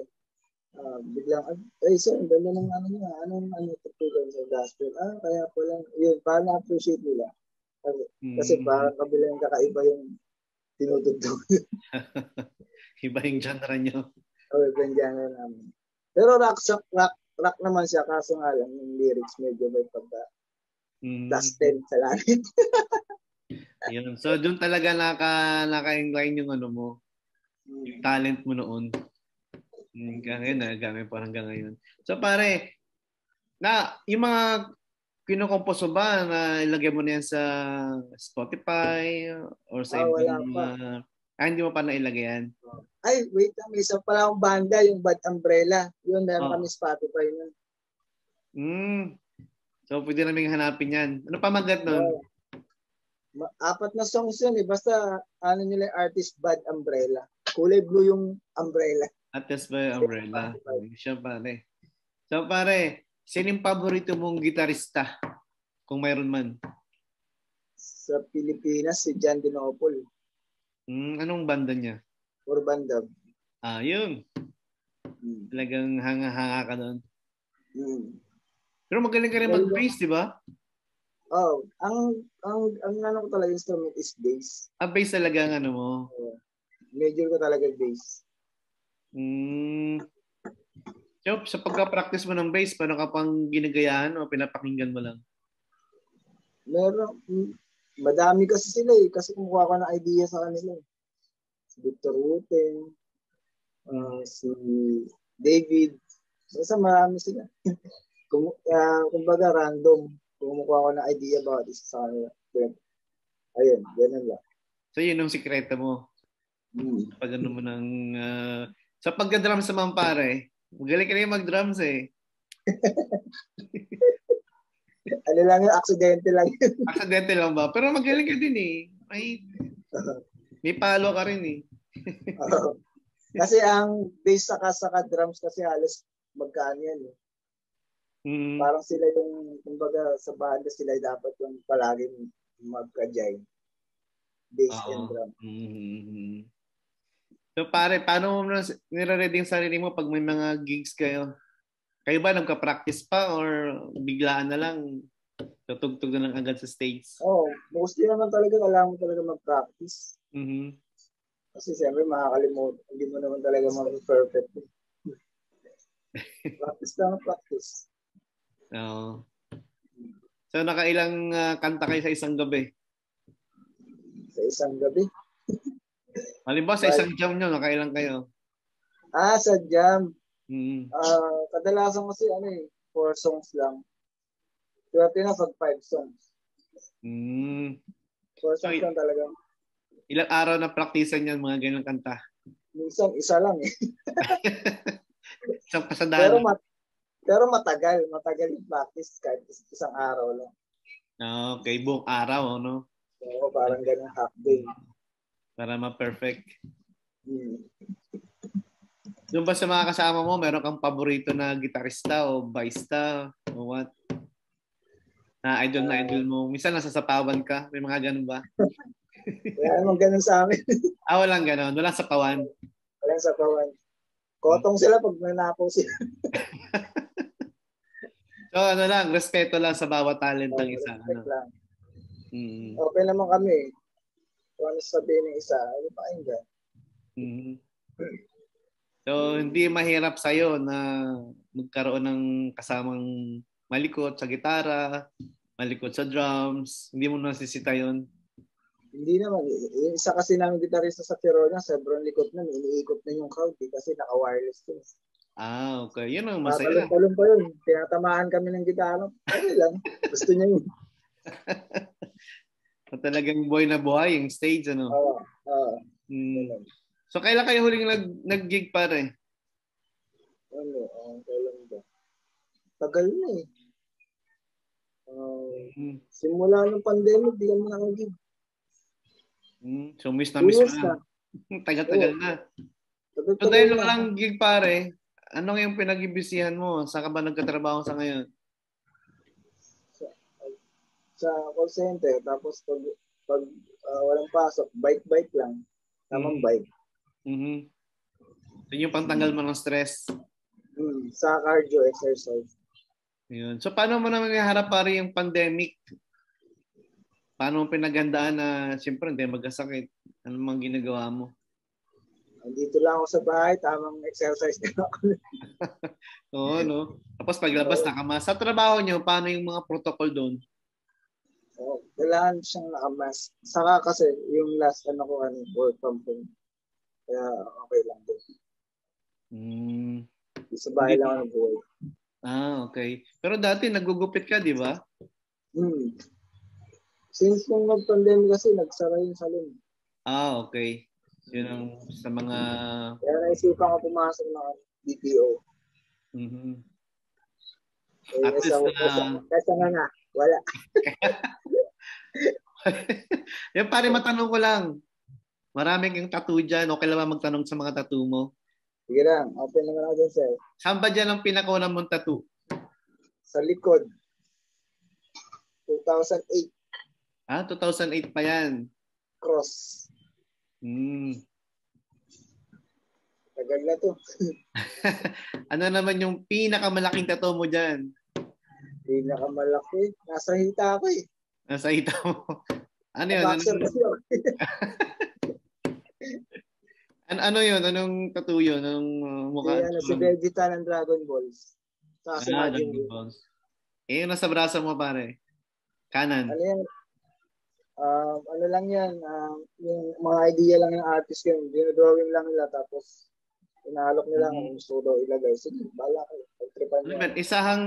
biglang, sir, ang ganda ng anong tutugan sa gospel. Kaya po lang, yun, parang na-appreciate nila. Kasi parang kabila yung kakaiba yung tinutugtog. Iba yung genre nyo. Iba yung genre namin. Pero rock naman siya, kaso nga lang, yung lyrics medyo may pagka dusted sa langit. Yun. So, doon talaga naka-incline yung mo, yung talent mo noon. Ngayon, nagamit pa hanggang ngayon. So, pare, yung mga kinukompos mo ba na ilagay mo na yan sa Spotify or sa ibang hindi mo pa nailagay yan? Wait lang. May isa pala akong banda, yung Bad Umbrella. Yun, meron kami Spotify nun. So, pwede namin hanapin yan. Ano pa magat nun? 4 na songs yun eh. Basta, nila yung artist, Bad Umbrella. Kulay blue yung umbrella. Artist by Umbrella. Siya pare. So, pare, sino yung paborito mong gitarista? Kung mayroon man. Sa Pilipinas, si John Dinopol. Anong banda niya? Urban Dub. Yun. Talagang hanga-hanga ka doon. Pero magaling ka rin mag-bass, di ba? Ang ko talaga instrument is bass. Bass talaga ang ano mo? Major ko talaga bass. So, sa pagka-practice mo ng bass, paano ka pang ginagayahan o pinapakinggan mo lang? Meron. Madami kasi sila eh. Kasi kumukuha ko ng idea sa kanila. Si Victor Wooten, si David. Basta marami sila. Kumbaga random. Kumukuha ko ng idea about this sa kanila. Ayun, ganun lang. So, yun yung sikreto mo. Pag ano mo ng... sa pagka-drums naman pare, magaling ka rin mag-drums eh. Ano lang yun, aksidente lang yun. Aksidente lang ba? Pero magaling ka din eh. May palo ka rin eh. Kasi ang bass saka drums kasi halos magkaan yan eh. Parang sila yung, kumbaga sa banda sila dapat yung palaging magka-jive. Bass and drum. So pare, paano mo nire-ready yung sarili mo pag may mga gigs kayo? Kayo ba nagka-practice pa or biglaan na lang tutugtog na lang agad sa stage? Mostly naman talaga kailangan mo talaga mag-practice. Kasi siyempre makakalimutan. Hindi mo naman talaga mag-perfect. Practice. So nakailang kanta kayo sa isang gabi? Sa isang gabi? Halimbawa sa isang jam nyo, nakailan kayo? Sa jam. Mm. Kadalasan kasi 4 songs lang. Swerte na pag 5 songs. 4 songs lang talaga. Ilang araw na praktisan yan, mga ganyan kanta? Minsan, isa lang eh. Isang pasadahan. Pero matagal yung practice kahit isang araw lang. Okay, buong araw, no? Oo, parang ganyan half day. Para ma-perfect. Doon ba sa mga kasama mo, meron kang paborito na gitarista o bassista o what? Na idol mo. Minsan nasasapawan ka. May mga ganun ba? Wala namang ganun sa amin. Walang ganun. Walang sapawan. Walang sapawan. Kotong sila pag nanapo sila. So lang, respeto lang sa bawat talent ng isa. Respect lang. Okay naman kami. Kung ano sabihin ng isa, ano pa yun? So, hindi mahirap sa'yo na magkaroon ng kasamang malikot sa gitara, malikot sa drums. Hindi mo nasisita yun? Hindi naman. Yung isa kasi namin gitarista sa Tirona, sobrang likot na. Iniikot na yung crowd kasi naka-wireless yun. Okay. Yun ang masaya. Talong pa yun. Tinatamaan kami ng gitara. Okay lang. Gusto niya yun. Talagang buhay na buhay yung stage, ano? Oo. So, kailan kayo huling nag-gig pare? Kailan ba? Tagal na eh. Simula ng pandemic, di kami nakagig. So, miss na. Tagal-tagal na. So, dahil walang gig pare, ano yung pinag-ibisihan mo? Saan ka ba nagkatrabaho sa ngayon? Sa call center. Tapos pag walang pasok, bike lang. Tamang bike. So, yung pantanggal mo ng stress? Sa cardio exercise. Yun. So, paano mo naman iharap pare yung pandemic? Paano mo pinagandaan na siyempre hindi magkasakit? Ano mang ginagawa mo? Dito lang ako sa bahay, tamang exercise na ako. Oo, no? Tapos paglabas nakamask. Sa trabaho nyo, paano yung mga protocol doon? Kailangan siyang nakamask. Saka kasi yung last work from home. Kaya okay lang din. Sa bahay lang ako nag-work. Okay. Pero dati nagugupit ka, di ba? Since nung nag-pandemic kasi, nagsara yung salon. Okay. Yun ang sa mga... Kaya naisipan ko pumasok ng BPO. At least Kesa nga, wala. Yung pare, matanong ko lang. Marami kang tattoo dyan. Okay lang ba magtanong sa mga tattoo mo? Sige lang. Open naman ako dyan, sir. Saan ba dyan ang pinakaunang mong tattoo? Sa likod. 2008. 2008 pa yan. Cross. Tagal na to. Ano naman yung pinakamalaking tattoo mo dyan? Pinakamalaki? Nasa hita ko eh. Nasa hita mo? Ano yun? Ano yun? Anong tattoo yun? Anong mukha? Si Vegeta ng Dragon Balls. Dragon Balls. Yung nasa braso mo pare? Kanan? Ano yan? Ano lang yan? Yung mga idea lang ng artist yun. Dinodrawing lang nila tapos inaalok nila kung gusto daw ilagay. Sige, bahala kayo. Isahang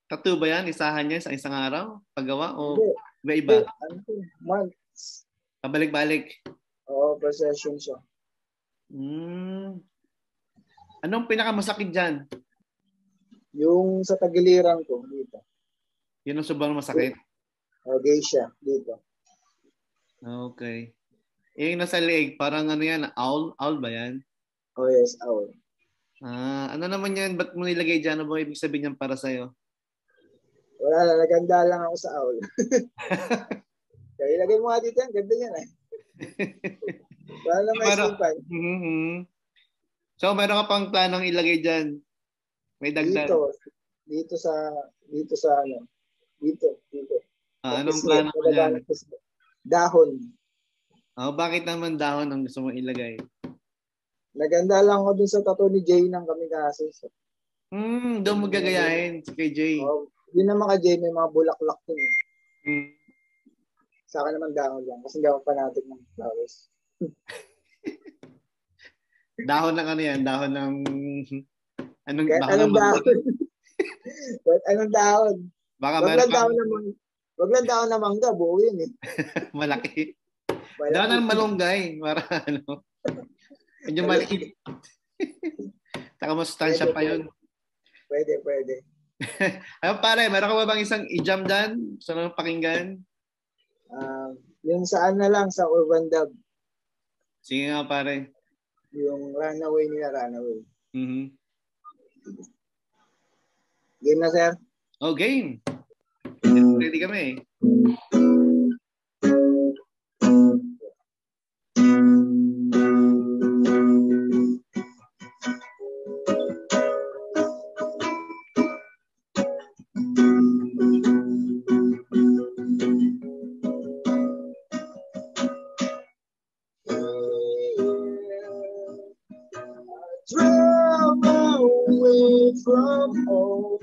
tattoo ba yan? Isahan niya sa isang araw? Paggawa? O iba-iba? Months. Pabalik-balik? Oo, per session siya. Anong pinakamasakit dyan? Yung sa tagiliran ko, dito. Yun ang sobrang masakit? Geisha, dito. Okay. Yung nasa leeg, parang ano yan? Owl? Owl ba yan? Oh yes, owl. Ano naman yan? Ba't mo nilagay dyan? Ano ba ibig sabihin yan para sa'yo? Wala na, naganda lang ako sa owl. Kaya ilagay mo nga dito yan, ganda yan eh. Wala na may isipan. So, meron ka pang planong ilagay dyan? May dagdag? Dito. Anong plano mo dyan? Dahon. Bakit naman dahon ang gusto mong ilagay? Naganda lang ako dun sa tattoo ni Jay ng Kamikase. Doon mo gagayahin si kay Jay. Yun naman kay Jay, may mga bulaklak dun. Sa akin naman dahon lang kasi hindi ako fanatic ng flowers. Dahon ng ano yan? Dahon ng... Anong Kahit dahon anong ng dahon. Kahit anong dahon. Baka Wag lang dahon na mangga. Wag lang dahon na mangga. Buo yun eh. Malaki. Dahon ng malunggay. Para ano. Medyo maliit. Taka masustansya pa yun. Pwede. Ayun pare, meron ka ba bang isang i-jam dyan? Sa mga pakinggan? Yung saan na lang sa Urban Dub. Sige nga pare. Yung Runaway nila, Runaway. Mm-hmm. Game na, sir? Oh, game. Ready kami. From home,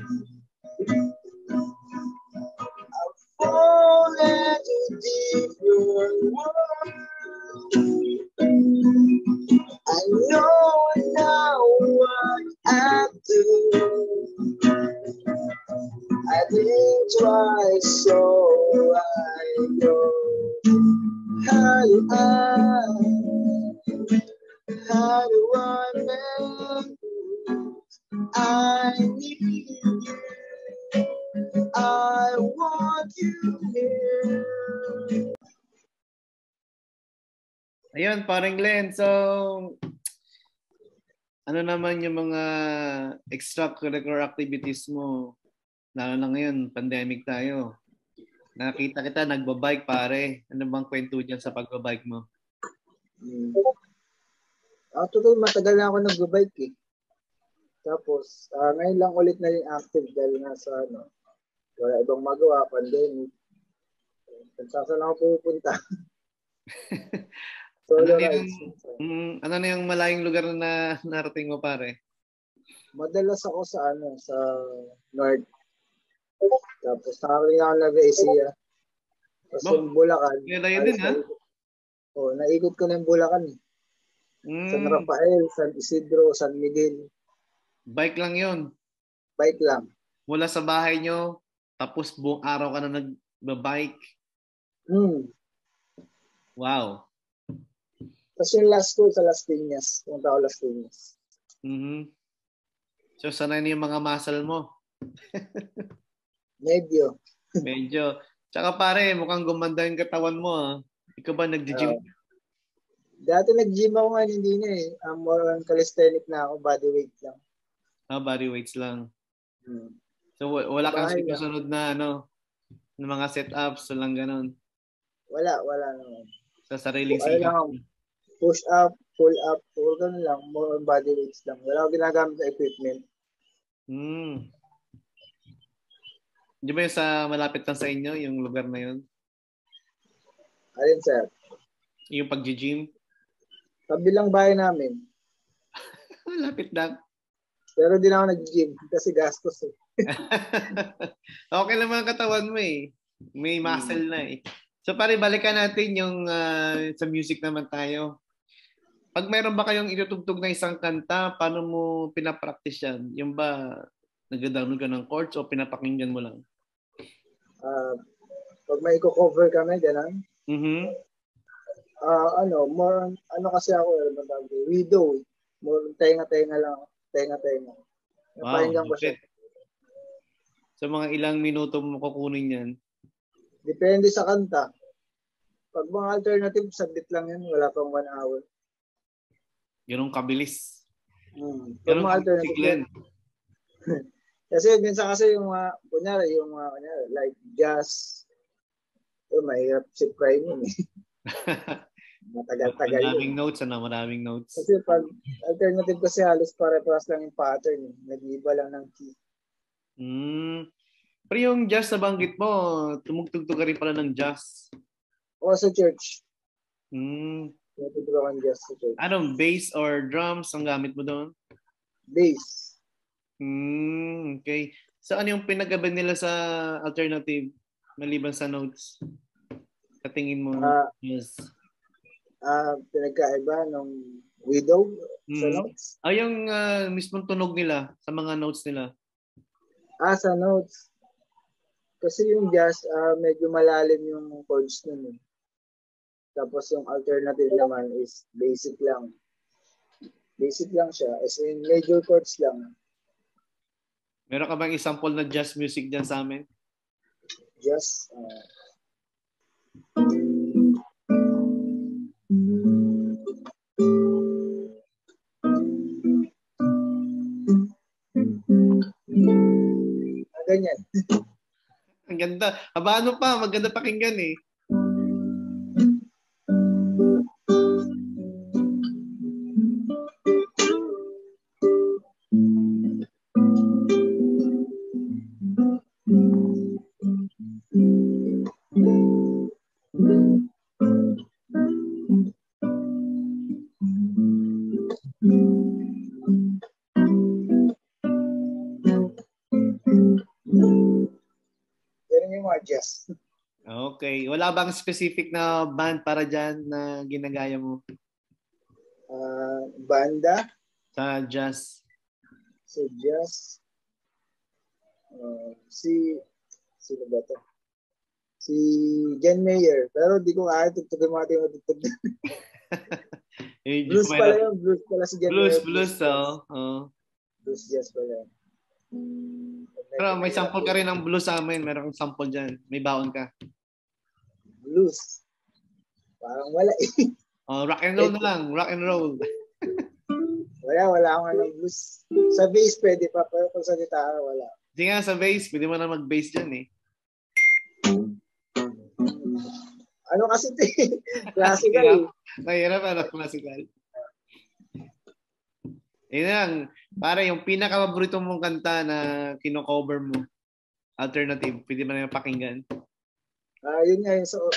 I've fallen to different world. I know now what I do. I think twice, so I know how do I make I need you. I want you here. Ayun, parang Glenn. So, ano naman yung mga extracurricular activities mo? Lalo na ngayon, pandemic tayo. Nakita kita, nagbabike pare. Ano bang kwento dyan sa pagbabike mo? Actually, matagal na ako nagbabike eh. Tapos, ngayon lang ulit na rin active dahil nga sa wala ibang magawa, pandemic. Saan ako pupunta? Solo rides. Ano na yung malayong lugar na narating mo pare? Madalas ako sa sa North. Tapos nakakaling ako na Vesia. Tapos yung Bulacan. Kaya din ha? Naikot ko na yung Bulacan. San Rafael, San Isidro, San Miguel. Bike lang yun? Bike lang. Mula sa bahay nyo, tapos buong araw ka na nag-bike? Wow. Tapos yung last ko sa Las Piñas. Punta ako Las Piñas. So, sanay na yung mga muscle mo? Medyo. Tsaka pare, mukhang gumanda yung katawan mo ha. Ikaw ba nag-gym? Dati nag-gym ako ngayon, hindi na eh. More on calisthenic na ako, body weight lang. Body weights lang. So, wala kang sinusunod na ng mga set-ups, walang ganon? Wala naman. Sa sariling sigaw? Push up, pull up, ganun lang. More on body weights lang. Wala akong ginagamit sa equipment. Di ba yung sa malapit lang sa inyo, yung lugar na yun? Alin, sir? Yung pag-gym? Kabilang bahay namin. Malapit lang. Pero di na ako nag-gym kasi gastos eh. Okay naman ang katawan mo eh. May muscle na eh. So pare, balikan natin yung sa music naman tayo. Pag mayroon ba kayong itutugtog na isang kanta, paano mo pinapractice yan? Yung ba nag-download ka ng chords o pinapakinggan mo lang? Pag may i-cover kami, gano'n. More kasi ako, widow. More tenga-tenga lang. Tenga-tenga. Wow, ko siya. So mga ilang minuto mo kukunin yan? Depende sa kanta. Pag mga alternative, saglit lang yan. Wala pang 1 hour. Ganun kabilis. Pag mga alternative. Kasi minsan kasi yung kunyari, like jazz, mahirap si prime yun eh. Matagal-tagal yun. Maraming notes. Kasi pag alternative kasi halos pare-paras lang yung pattern. Nag-iiba lang ng key. Pero yung jazz na banggit mo, tumugtog ka rin pala ng jazz. O sa church. Tumugtog ako ng jazz sa church. Anong bass or drums ang gamit mo doon? Bass. Okay. So ano yung pinagaban nila sa alternative maliban sa notes? Katingin mo? Yes. pinagkaiba ng Widow sa notes. Yung mismong tunog nila sa mga notes nila. Sa notes. Kasi yung jazz, medyo malalim yung chords nun. Tapos yung alternative naman is basic lang. Basic lang siya. As in, major chords lang. Meron ka bang example na jazz music dyan sa amin? Jazz? Ganyan. Ang ganda. Ano pa? Maganda pakinggan eh. Jazz. Okay. Wala bang specific na band para dyan na ginagaya mo? Banda? Sa jazz? Sa jazz? Sino ba to? Si John Mayer. Pero di ko kaya tugtugin mga tinutugtog. Blues pala yun. Blues pala si John Mayer. Blues. Blues jazz pala. Pero may sample ka rin ng blues sa amin. Meron kang sample dyan. May baon ka. Blues? Parang wala eh. Rock and roll na lang. Rock and roll. Wala akong ng blues. Sa bass pwede pa. Pero kung sa gitara, wala. Hindi nga sa bass. Pwede mo na mag-bass dyan eh. Ano kasi ito eh? Classical eh. Mahirap classical. Yun lang. Para yung pinaka-paborito mong kanta na kino-cover mo. Alternative. Pwede mo na yung pakinggan. Yun nga. So,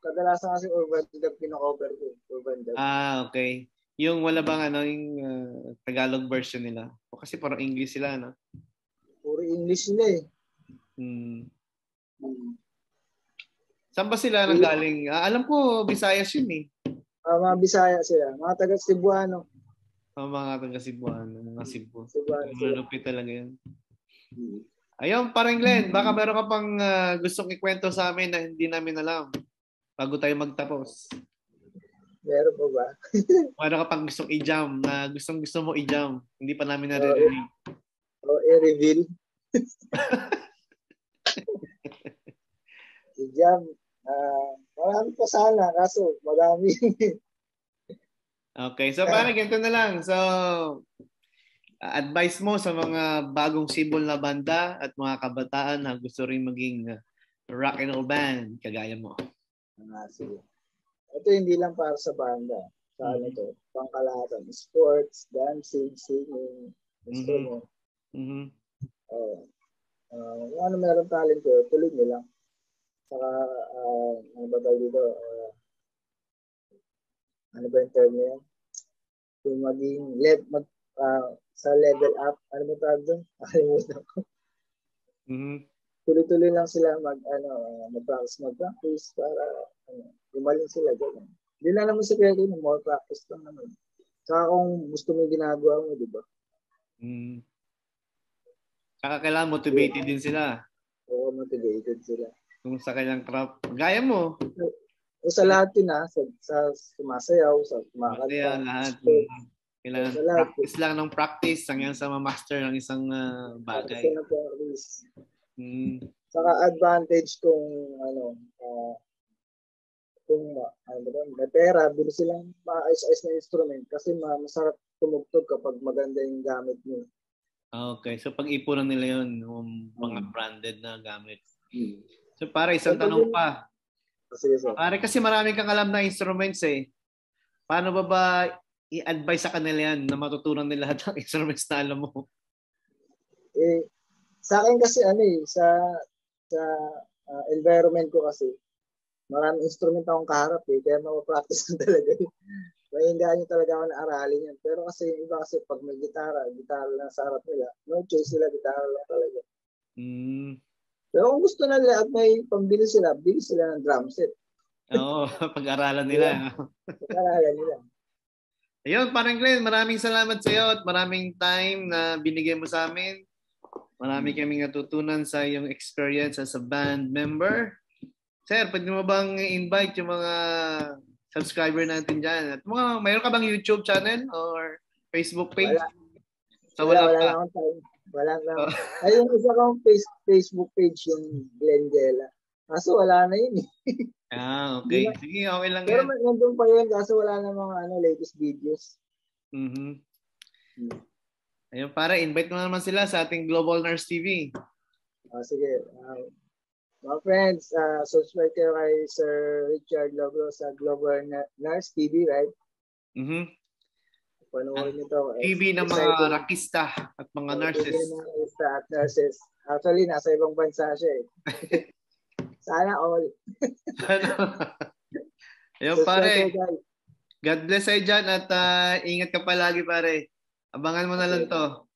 kadalasan kasi urban dub kino-cover ko. Urban dub. Okay. Yung wala bang yung Tagalog version nila? O kasi parang English sila, no? Puro English sila eh. Saan ba sila nanggaling? Alam ko, Visayas yun eh. Mga Bisaya sila. Mga taga Cebuano. Mga taga Cebuano. Mga Cebu. Cebuano. Malulupit talaga yun. Ayun, parang Glenn, baka meron ka pang gustong ikwento sa amin na hindi namin alam bago tayo magtapos. Meron pa ba? Meron ka pang gustong i-jam na gusto mo i-jam. Hindi pa namin naririnig. I-reveal. I-jam. Marami pa sana, kaso marami. Okay, so parang ganito na lang. So, advice mo sa mga bagong sibol na banda at mga kabataan na gusto rin maging rock and roll band, kagaya mo. Sige. Ito hindi lang para sa banda. Sa ano to, pangkalahatan. Sports, dancing, singing, instrument. Ano meron talent ko, tuloy nyo lang. Saka, ano ba tayo dito? Ano ba yung term niya? Kung maging sa level up, ano ba tawag doon? Nakalimutan ko. Tuloy-tuloy lang sila mag-practice para gumaling sila. Ganyan. Hindi na naman sa kaya more practice lang naman. Saka kung gusto mo yung ginagawa mo, di ba? Saka kailangan motivated din sila. Oo, motivated sila. Kung sa kanyang craft, gaya mo. O sa lahat yun sa sumasayaw, sa kumakanta. Masaya lahat. Kailangan practice lang ng practice hanggang sa ma-master ng isang bagay. Saka advantage kung may pera, bili silang maayos-ayos na instrument kasi masarap tumugtog kapag maganda yung gamit mo. Okay, so pag-ipunan nila yun, yung mga branded na gamit. So para isang tanong pa. Pare kasi marami kang alam na instruments eh. Paano ba i-advise sa kanila yan na matutunan nila lahat ng instruments na alam mo? Sa akin kasi sa environment ko kasi maraming instrument akong kaharap kaya mapapractice na talaga. Mahingaan nyo talaga ako na aralin yan. Pero kasi yung iba kasi pag may gitara lang sa harap nila, no choice sila, gitara lang talaga. Pero kung gusto na nila at may pambili sila, bili sila ng drum set. Oo, pag-aralan nila. Pag-aralan nila. Ayun, parang Glenn, maraming salamat sa iyo at maraming time na binigay mo sa amin. Marami kaming natutunan sa iyong experience as a band member. Sir, pwede mo bang invite yung mga subscriber natin dyan? At mayroon ka bang YouTube channel or Facebook page? Wala na akong time. Wala na. Ay, yung isa kong Facebook page, yung Glendela. Kaso wala na yun. Okay. Sige, okay lang pero yan. Pero nandun pa yun, kaso wala na mga latest videos. Ayun, para invite mo naman sila sa ating Global Nurse TV. Sige. Mga friends, subscribe kayo kay Sir Richard Logro sa Global Nurse TV, right? Panoorin nyo to. TV ng mga rakista at mga nurses. TV ng mga rakista at nurses. Actually, nasa ibang bansa siya eh. Sana all. Ayun pare. God bless sa'yo dyan at ingat ka palagi pare. Abangan mo na lang to.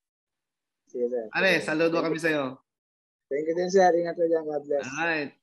Sige sir. Pare, saludo kami sa'yo. Thank you din sir. Ingat ka dyan. God bless. Alright.